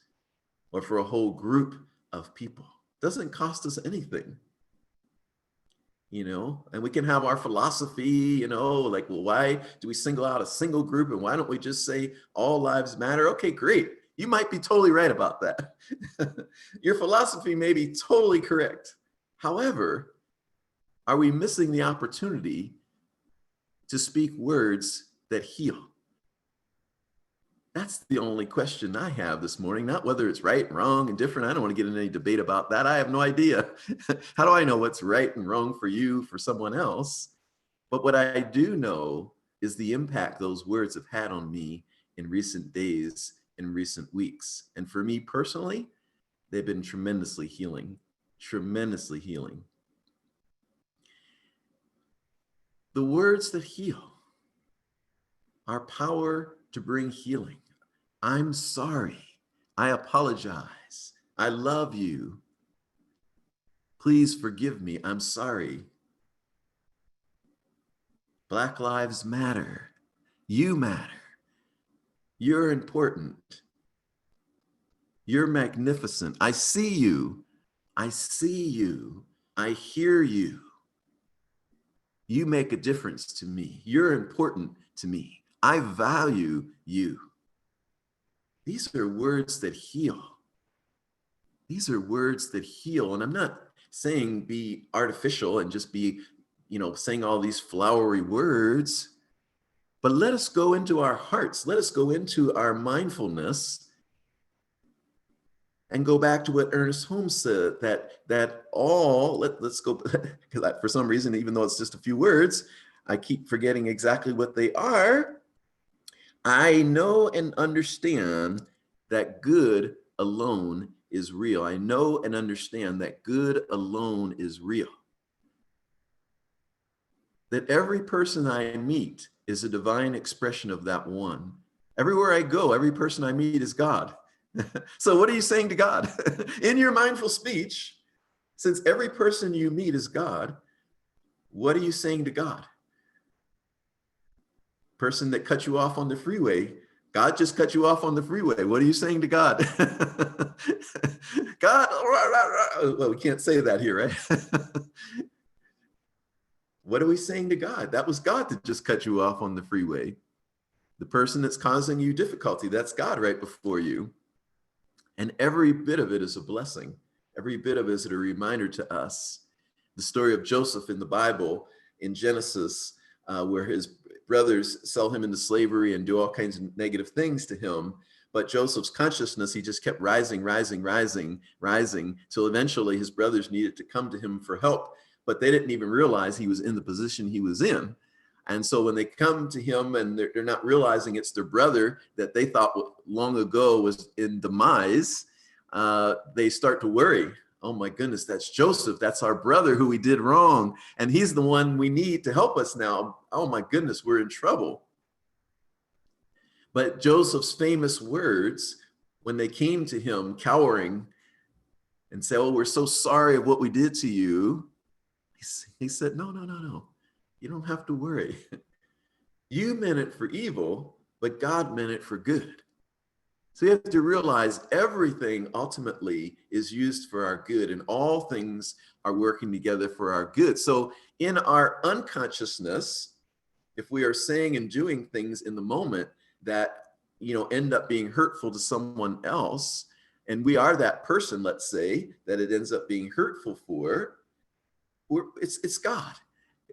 or for a whole group of people? It doesn't cost us anything, you know, and we can have our philosophy, you know, like, well, why do we single out a single group and why don't we just say all lives matter? Okay, great. You might be totally right about that. Your philosophy may be totally correct. However, are we missing the opportunity to speak words that heal? That's the only question I have this morning, not whether it's right, wrong, and different. I don't want to get in any debate about that. I have no idea. How do I know what's right and wrong for you, for someone else? But what I do know is the impact those words have had on me in recent days, in recent weeks. And for me personally, they've been tremendously healing, tremendously healing. The words that heal, our power to bring healing. I'm sorry. I apologize. I love you. Please forgive me. I'm sorry. Black Lives Matter. You matter. You're important. You're magnificent. I see you. I see you. I hear you. You make a difference to me. You're important to me. I value you. These are words that heal. These are words that heal. And I'm not saying be artificial and just be, you know, saying all these flowery words, but let us go into our hearts. Let us go into our mindfulness and go back to what Ernest Holmes said, that all, let's go, because for some reason, even though it's just a few words, I keep forgetting exactly what they are. I know and understand that good alone is real. I know and understand that good alone is real. That every person I meet is a divine expression of that one. Everywhere I go, every person I meet is God. So what are you saying to God? In your mindful speech, since every person you meet is God, what are you saying to God? Person that cut you off on the freeway, God just cut you off on the freeway. What are you saying to God? God, well, we can't say that here, right? What are we saying to God? That was God that just cut you off on the freeway. The person that's causing you difficulty, that's God right before you. And every bit of it is a blessing. Every bit of it is a reminder to us. The story of Joseph in the Bible, in Genesis, where his brothers sell him into slavery and do all kinds of negative things to him. But Joseph's consciousness, he just kept rising, till eventually his brothers needed to come to him for help, but they didn't even realize he was in the position he was in. And so when they come to him and they're not realizing it's their brother that they thought long ago was in demise, they start to worry. Oh my goodness, that's Joseph. That's our brother who we did wrong. And he's the one we need to help us now. Oh my goodness, we're in trouble. But Joseph's famous words, when they came to him cowering and said, oh, we're so sorry of what we did to you. He said, no. You don't have to worry. You meant it for evil, but God meant it for good. So you have to realize everything ultimately is used for our good, and all things are working together for our good. So in our unconsciousness, if we are saying and doing things in the moment that, end up being hurtful to someone else, and we are that person, let's say, that it ends up being hurtful for, it's God.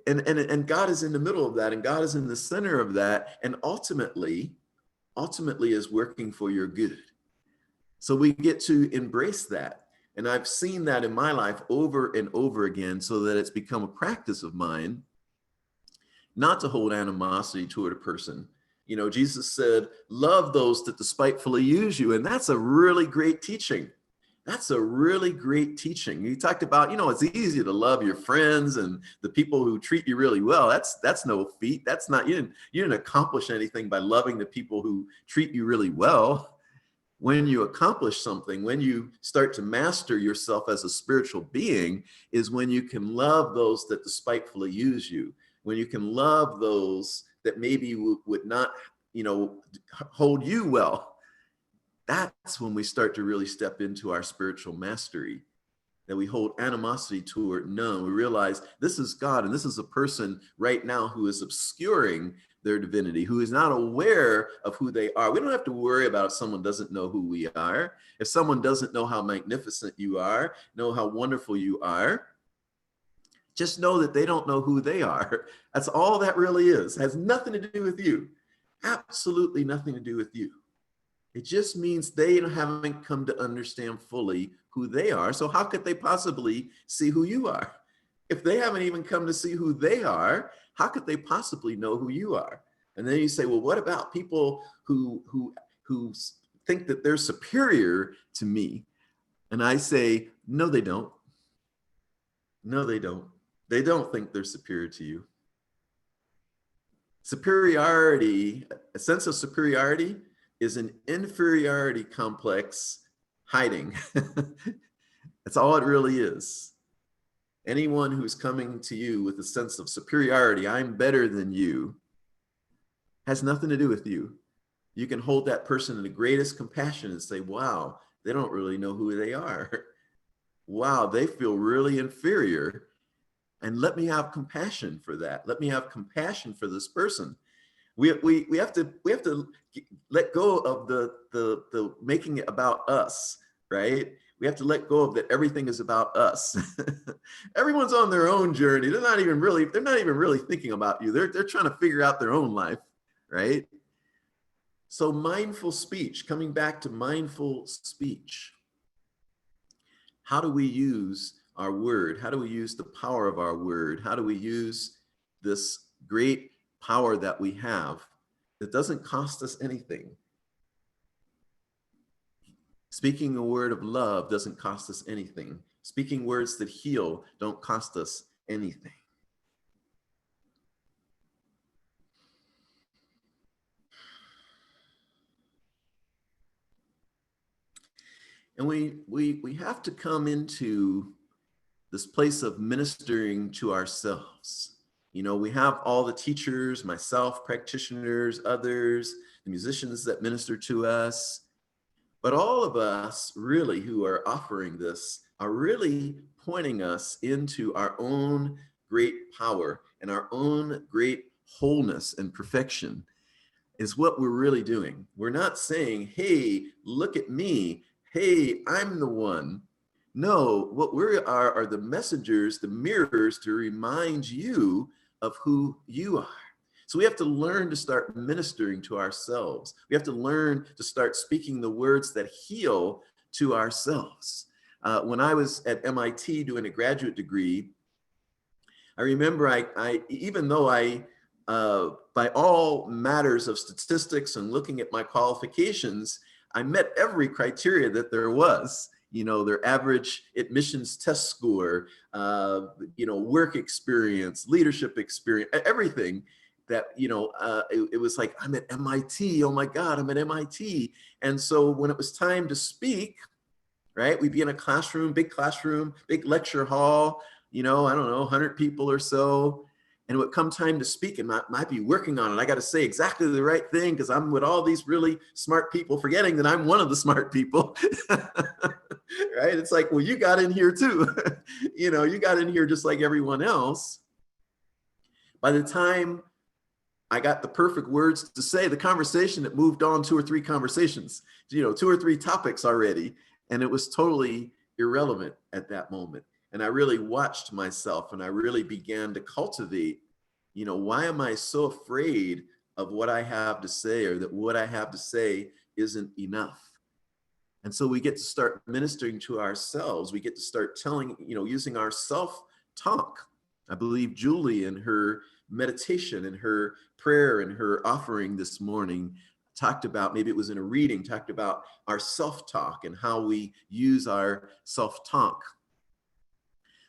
And God is in the middle of that, and God is in the center of that, and ultimately is working for your good. So we get to embrace that. And I've seen that in my life over and over again, so that it's become a practice of mine not to hold animosity toward a person. Jesus said, love those that despitefully use you. And that's a really great teaching. That's a really great teaching. You talked about, it's easy to love your friends and the people who treat you really well. That's no feat. That's not, you didn't accomplish anything by loving the people who treat you really well. When you accomplish something, when you start to master yourself as a spiritual being, is when you can love those that despitefully use you. When you can love those that maybe would not, hold you well. That's when we start to really step into our spiritual mastery, that we hold animosity toward none. We realize this is God, and this is a person right now who is obscuring their divinity, who is not aware of who they are. We don't have to worry about if someone doesn't know who we are. If someone doesn't know how magnificent you are, know how wonderful you are, just know that they don't know who they are. That's all that really is. It has nothing to do with you. Absolutely nothing to do with you. It just means they haven't come to understand fully who they are. So how could they possibly see who you are? If they haven't even come to see who they are, how could they possibly know who you are? And then you say, well, what about people who think that they're superior to me? And I say, no, they don't. No, they don't. They don't think they're superior to you. Superiority, a sense of superiority, is an inferiority complex hiding. That's all it really is. Anyone who's coming to you with a sense of superiority, I'm better than you, has nothing to do with you. You can hold that person in the greatest compassion and say, wow, they don't really know who they are. Wow, they feel really inferior. And let me have compassion for that. Let me have compassion for this person. We have to let go of the making it about us, right? We have to let go of that everything is about us. Everyone's on their own journey. They're not even really thinking about you. They're trying to figure out their own life, right? So mindful speech, coming back to mindful speech. how do we use our word? How do we use the power of our word? How do we use this great power that we have that doesn't cost us anything? Speaking a word of love doesn't cost us anything. Speaking words that heal don't cost us anything. And we have to come into this place of ministering to ourselves. You know, we have all the teachers, myself, practitioners, others, the musicians that minister to us. But all of us really who are offering this are really pointing us into our own great power and our own great wholeness and perfection is what we're really doing. We're not saying, hey, look at me. Hey, I'm the one. No, what we are the messengers, the mirrors to remind you of who you are. So we have to learn to start ministering to ourselves. We have to learn to start speaking the words that heal to ourselves. When I was at MIT doing a graduate degree, I remember I even though I, by all matters of statistics and looking at my qualifications, I met every criteria that there was. You know, their average admissions test score, you know, work experience, leadership experience, everything that, you know, it was like, I'm at MIT. Oh my God, I'm at MIT. And so when it was time to speak, right, we'd be in a classroom, big lecture hall, you know, I don't know, 100 people or so. And it would come time to speak and might be working on it. I got to say exactly the right thing because I'm with all these really smart people, forgetting that I'm one of the smart people. Right? It's like, well, you got in here too. You know, you got in here just like everyone else. By the time I got the perfect words to say, the conversation that moved on 2 or 3 conversations, you know, 2 or 3 topics already. And it was totally irrelevant at that moment. And I really watched myself and I really began to cultivate, you know, why am I so afraid of what I have to say, or that what I have to say isn't enough? And so we get to start ministering to ourselves. We get to start telling, you know, using our self-talk. I believe Julie in her meditation and her prayer and her offering this morning talked about, maybe it was in a reading, talked about our self-talk and how we use our self-talk.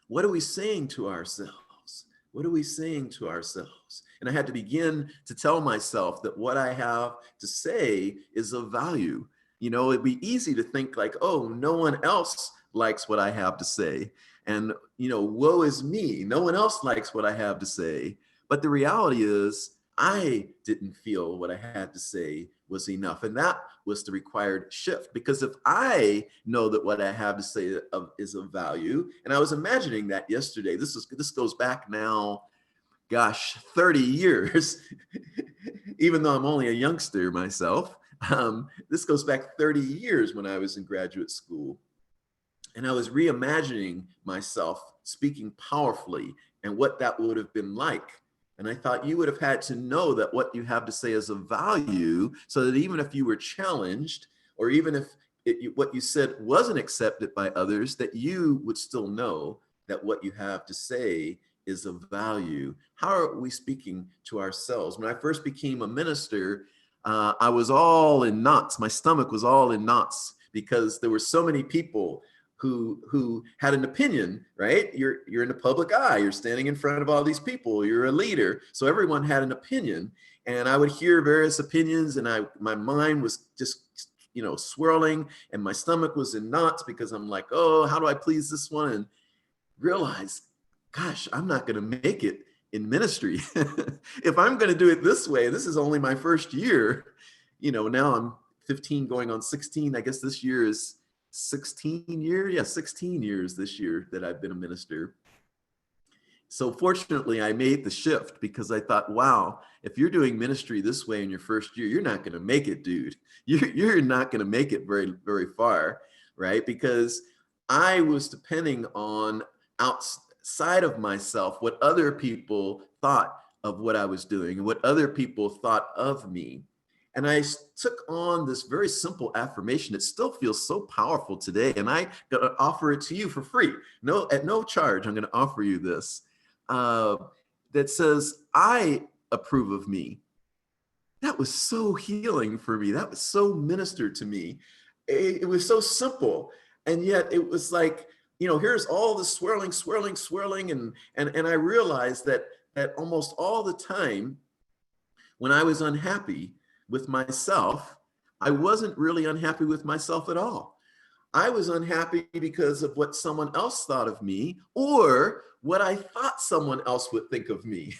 What are we saying to ourselves? What are we saying to ourselves? And I had to begin to tell myself that what I have to say is of value. You know, it'd be easy to think like, oh, no one else likes what I have to say. And, you know, woe is me. No one else likes what I have to say. But the reality is, I didn't feel what I had to say was enough. And that was the required shift. Because if I know that what I have to say is of value, and I was imagining that yesterday, this goes back now, gosh, 30 years, even though I'm only a youngster myself. This goes back 30 years when I was in graduate school. And I was reimagining myself speaking powerfully and what that would have been like. And I thought you would have had to know that what you have to say is of value, so that even if you were challenged, or even if what you said wasn't accepted by others, that you would still know that what you have to say is of value. How are we speaking to ourselves? When I first became a minister, I was all in knots. My stomach was all in knots because there were so many people who had an opinion, right? You're in the public eye, you're standing in front of all these people, you're a leader. So everyone had an opinion, and I would hear various opinions, and my mind was just, you know, swirling, and my stomach was in knots because I'm like, oh, how do I please this one? And realize, gosh, I'm not going to make it in ministry. If I'm going to do it this way, this is only my first year. You know, now I'm 15 going on 16. I guess this year is 16 years. Yeah, 16 years this year that I've been a minister. So fortunately, I made the shift because I thought, wow, if you're doing ministry this way in your first year, you're not going to make it, dude. You're not going to make it very, very far, right? Because I was depending on outside of myself, what other people thought of what I was doing and what other people thought of me. And I took on this very simple affirmation. It still feels so powerful today. And I'm going to offer it to you for free. No, at no charge, I'm going to offer you this that says, I approve of me. That was so healing for me. That was so ministered to me. It was so simple. And yet it was like, here's all the swirling. And I realized that almost all the time when I was unhappy with myself, I wasn't really unhappy with myself at all. I was unhappy because of what someone else thought of me or what I thought someone else would think of me.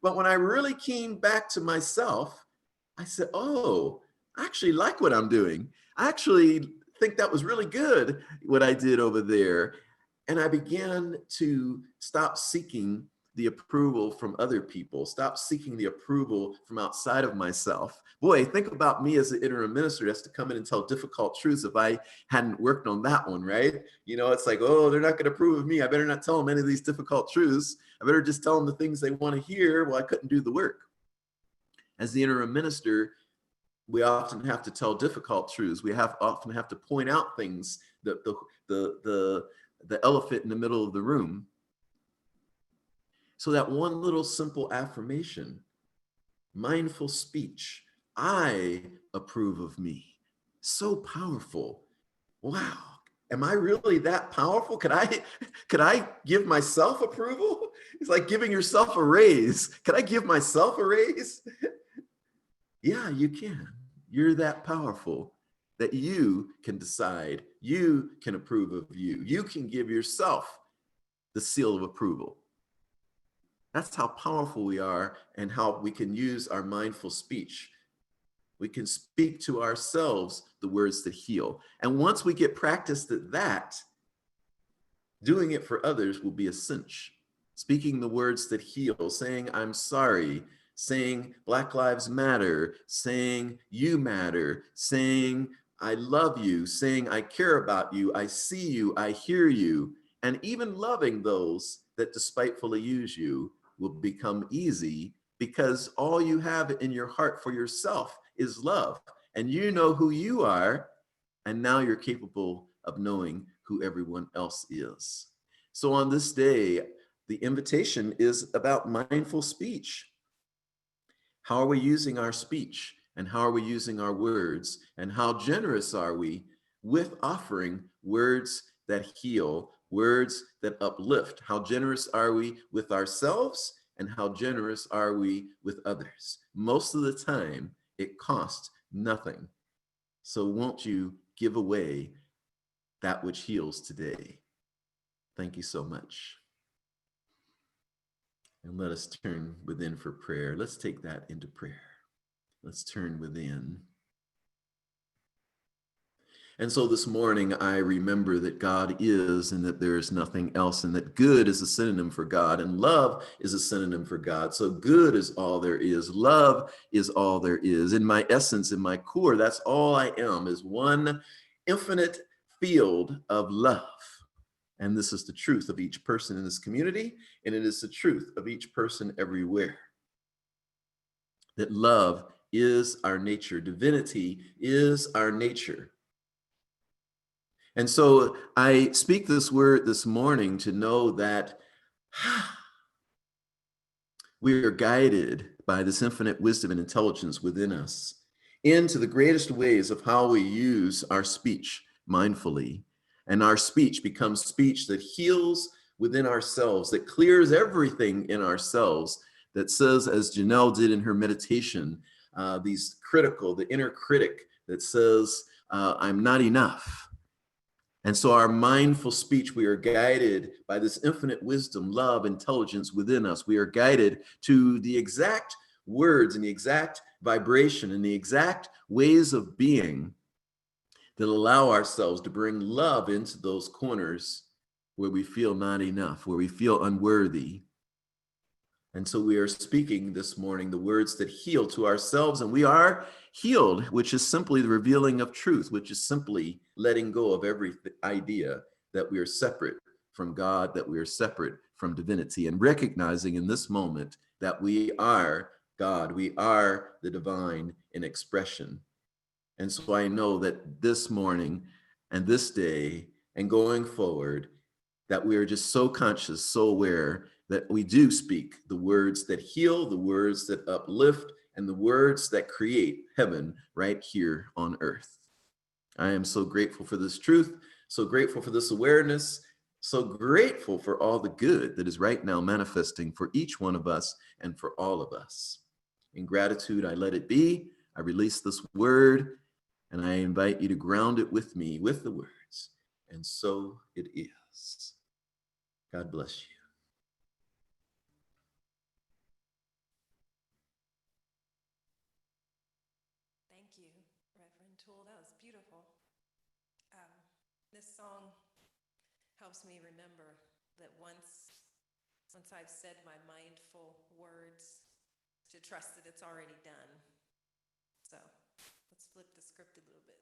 But when I really came back to myself, I said, oh, I actually like what I'm doing. I actually think that was really good, what I did over there. And I began to stop seeking the approval from other people, stop seeking the approval from outside of myself. Boy, think about me as an interim minister that's to come in and tell difficult truths if I hadn't worked on that one, right? It's like, oh, they're not going to approve of me. I better not tell them any of these difficult truths. I better just tell them the things they want to hear. Well, I couldn't do the work. As the interim minister, we often have to tell difficult truths. We often have to point out things, the elephant in the middle of the room. So that one little simple affirmation, mindful speech, I approve of me. So powerful. Wow. Am I really that powerful? Could I give myself approval? It's like giving yourself a raise. Could I give myself a raise? Yeah, you can. You're that powerful that you can decide. You can approve of you. You can give yourself the seal of approval. That's how powerful we are and how we can use our mindful speech. We can speak to ourselves the words that heal. And once we get practiced at that, doing it for others will be a cinch. Speaking the words that heal, saying, I'm sorry, saying Black Lives Matter, saying you matter, saying I love you, saying I care about you, I see you, I hear you, and even loving those that despitefully use you will become easy because all you have in your heart for yourself is love. And you know who you are, and now you're capable of knowing who everyone else is. So on this day, the invitation is about mindful speech. How are we using our speech? And how are we using our words? And how generous are we with offering words that heal, words that uplift? How generous are we with ourselves? And how generous are we with others? Most of the time, it costs nothing. So won't you give away that which heals today? Thank you so much. And let us turn within for prayer. Let's take that into prayer. Let's turn within. And so this morning, I remember that God is and that there is nothing else, and that good is a synonym for God, and love is a synonym for God. So good is all there is. Love is all there is. In my essence, in my core, that's all I am, is one infinite field of love. And this is the truth of each person in this community, and it is the truth of each person everywhere. That love is our nature. Divinity is our nature. And so I speak this word this morning to know that we are guided by this infinite wisdom and intelligence within us into the greatest ways of how we use our speech mindfully. And our speech becomes speech that heals within ourselves, that clears everything in ourselves, that says, as Janelle did in her meditation, the inner critic that says, I'm not enough. And so our mindful speech, we are guided by this infinite wisdom, love, intelligence within us. We are guided to the exact words and the exact vibration and the exact ways of being that allow ourselves to bring love into those corners where we feel not enough, where we feel unworthy. And so we are speaking this morning the words that heal to ourselves, and we are healed, which is simply the revealing of truth, which is simply letting go of every idea that we are separate from God, that we are separate from divinity, and recognizing in this moment that we are God, we are the divine, in expression. And so I know that this morning and this day and going forward, that we are just so conscious, so aware that we do speak the words that heal, the words that uplift, and the words that create heaven right here on earth. I am so grateful for this truth, so grateful for this awareness, so grateful for all the good that is right now manifesting for each one of us and for all of us. In gratitude, I let it be. I release this word, and I invite you to ground it with me, with the words. And so it is. God bless you. Thank you, Reverend Toole. That was beautiful. This song helps me remember that once I've said my mindful words, to trust that it's already done. So let's flip the script a little bit.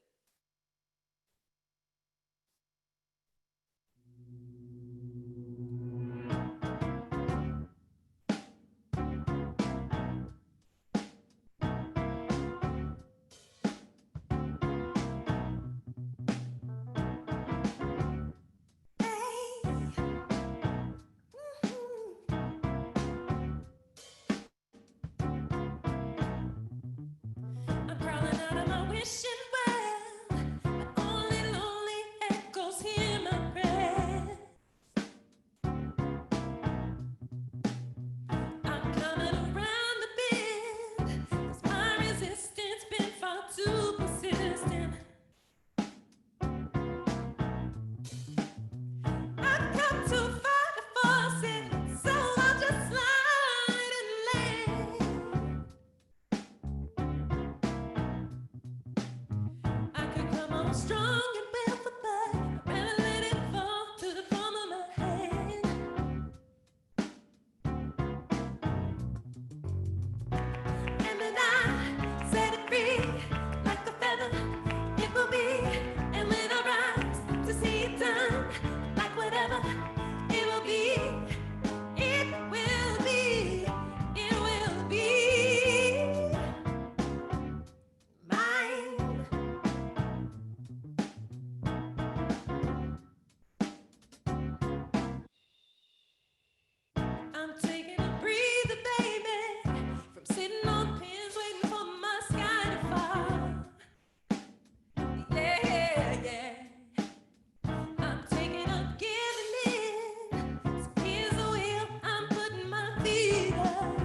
I'm crawling out of my wishing well, but only lonely echoes hear my prayer. I'm coming around the bend, 'cause my resistance been far too persistent. I've come too far to force it, so I'll just slide and land. I could come on strong and barefoot, but I'd rather let it fall to the palm of my hand. And then I set it free like a feather. It will be, and when I rise to see it done, like whatever it will be, it will be, it will be mine. I'm taking a breather, baby, from sitting on pins waiting for my sky to fall. Yeah, yeah. I'm taking up giving in. So here's the wheel, I'm putting my feet up.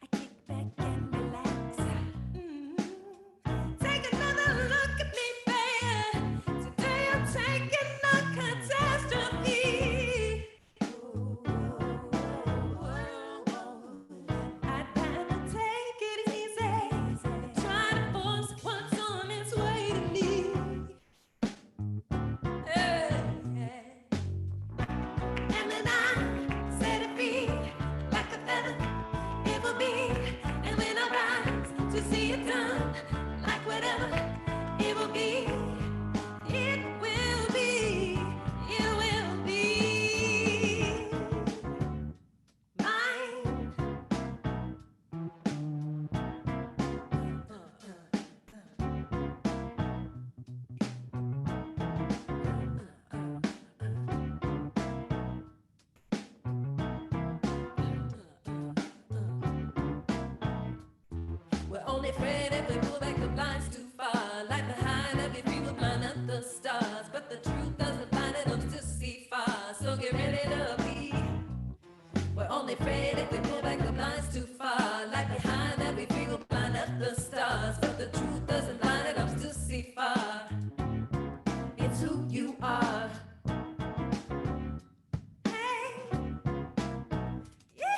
I kick back and relax. Take another look at me, baby. Today I'm taking a catastrophe. I'd rather take it easy than try to force what's on its way to me. And then I set it free like a feather. It will be, and when I rise to see it done, like whatever it will be, it will be, it will be mine. We're only afraid if we pull back the blinds too far. Like behind every tree will blind up the stars. But the truth doesn't blind it up to see far. So get ready to be. We're only afraid if we pull back the blinds too far. Like behind every tree will blind up the stars. But the truth doesn't blind it up to see far. It's who you are. Hey. Yeah.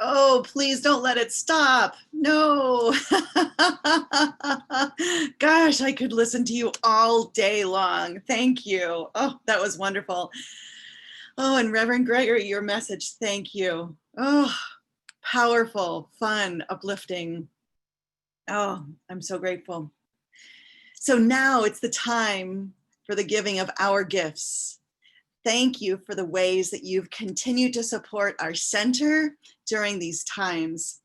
Oh, please don't let it stop. No. Gosh, I could listen to you all day long. Thank you. Oh, that was wonderful. Oh, and Reverend Gregory, your message, thank you. Oh, powerful, fun, uplifting. Oh, I'm so grateful. So now it's the time for the giving of our gifts. Thank you for the ways that you've continued to support our center during these times.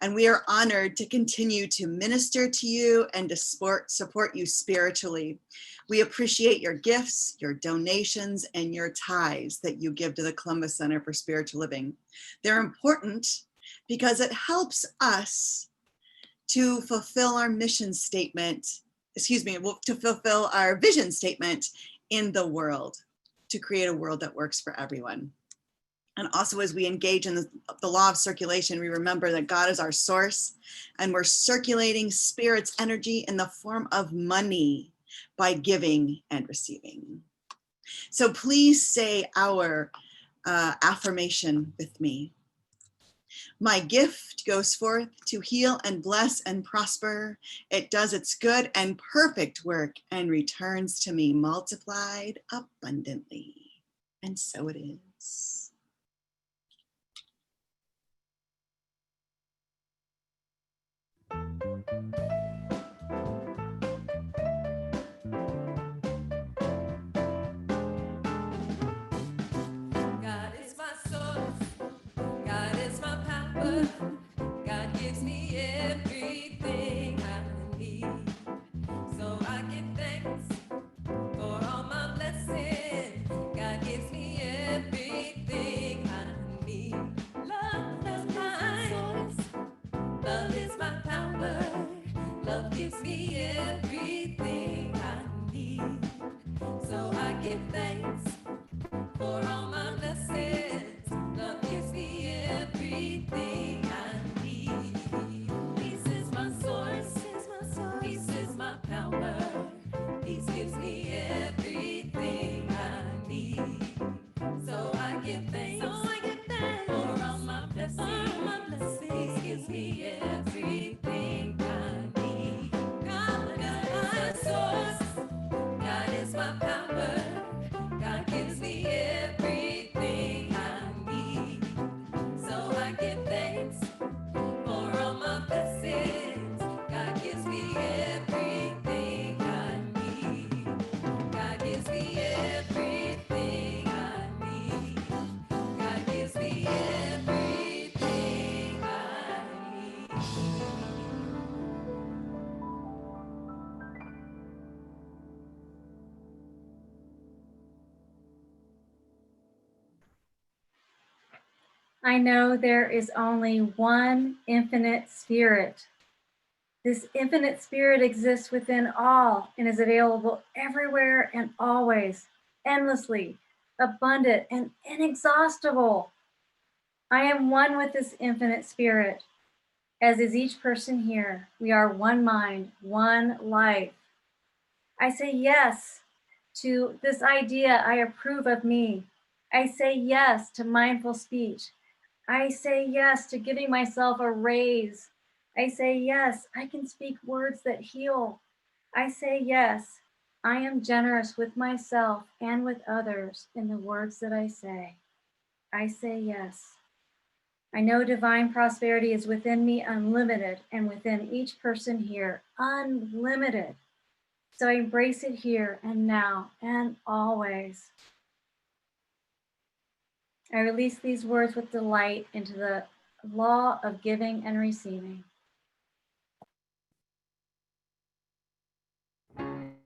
And we are honored to continue to minister to you and to support you spiritually. We appreciate your gifts, your donations, and your tithes that you give to the Columbus Center for Spiritual Living. They're important because it helps us to fulfill our mission statement, to fulfill our vision statement in the world, to create a world that works for everyone. And also, as we engage in the law of circulation, we remember that God is our source, and we're circulating Spirit's energy in the form of money by giving and receiving. So please say our affirmation with me. My gift goes forth to heal and bless and prosper. It does its good and perfect work and returns to me multiplied abundantly. And so it is. God is my source. God is my power. God gives me everything I need. So I give thanks for all my blessings. God gives me everything I need. Love is my source. Love is my power. Love gives me everything I need. So I give thanks for all my blessings. Love gives me everything I need. Peace is my source. Peace is my power. Peace gives me everything I need. So I give thanks. For all my blessings. Peace gives me everything I need. God is my source. God is my power. God gives me everything I need. So I give thanks for all my blessings. God gives me everything I need. God gives me everything I need. God gives me everything I need. I know there is only one infinite spirit. This infinite spirit exists within all and is available everywhere and always, endlessly, abundant, and inexhaustible. I am one with this infinite spirit, as is each person here. We are one mind, one life. I say yes to this idea. I approve of me. I say yes to mindful speech. I say yes to giving myself a raise. I say yes, I can speak words that heal. I say yes, I am generous with myself and with others in the words that I say. I say yes. I know divine prosperity is within me, unlimited, and within each person here, unlimited. So I embrace it here and now and always. I release these words with delight into the law of giving and receiving. And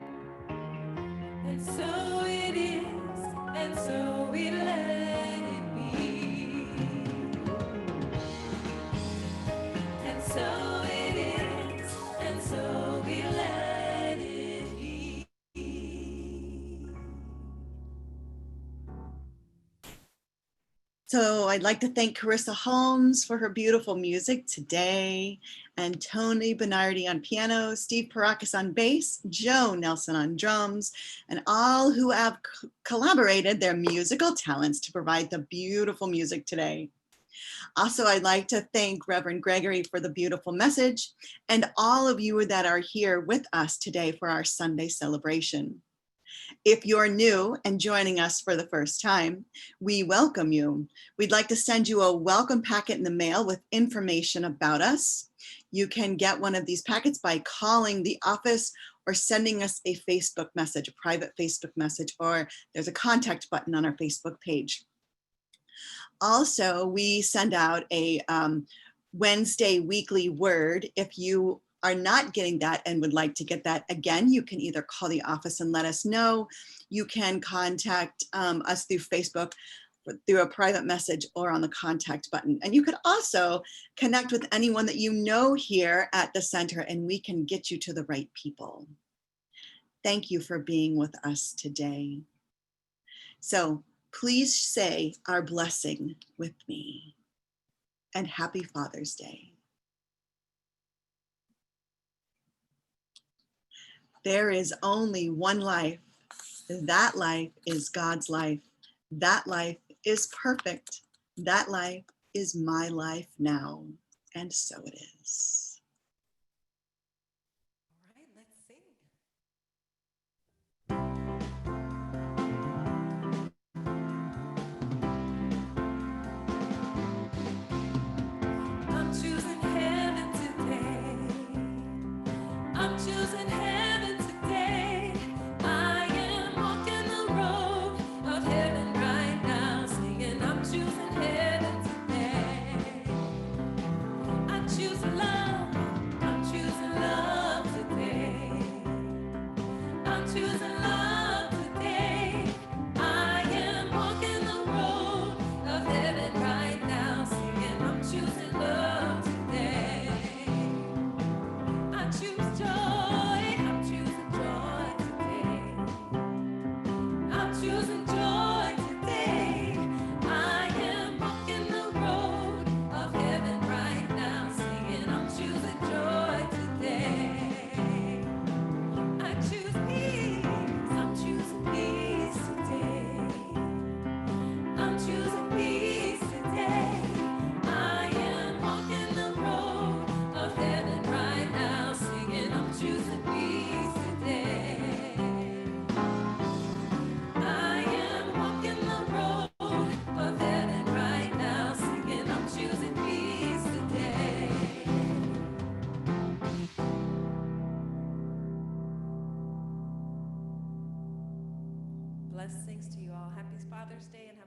so it is, and so we let it be. And so it is, and so we let it be. So I'd like to thank Carisa Holmes for her beautiful music today, and Tony Bernardi on piano, Steve Parakis on bass, Joe Nelson on drums, and all who have collaborated their musical talents to provide the beautiful music today. Also, I'd like to thank Reverend Gregory for the beautiful message, and all of you that are here with us today for our Sunday celebration. If you're new and joining us for the first time, we welcome you. We'd like to send you a welcome packet in the mail with information about us. You can get one of these packets by calling the office or sending us a Facebook message, a private Facebook message, or there's a contact button on our Facebook page. Also, we send out a Wednesday weekly word. If you are not getting that and would like to get that again, you can either call the office and let us know. You can contact us through Facebook, through a private message, or on the contact button. And you could also connect with anyone that you know here at the center, and we can get you to the right people. Thank you for being with us today. So please say our blessing with me, and happy Father's Day. There is only one life. That life is God's life. That life is perfect. That life is my life now. And so it is. All right, let's sing. I'm choosing heaven today. I'm choosing heaven today. I am walking the road of heaven right now, singing, I'm choosing heaven today. I choose love. I'm choosing love today. I'm choosing love today. I am walking the road of heaven right now, singing, I'm choosing love today. I choose joy. I'm choosing joy today. I'm choosing joy today. I am walking the road of heaven right now, singing, I'm choosing joy today. I choose peace. I'm choosing peace today. I'm choosing peace today. I am walking the road of heaven right now, singing, I'm choosing peace today. I am walking the road of heaven right now, singing, I'm choosing peace today. Blessings to you all. Happy Father's Day and have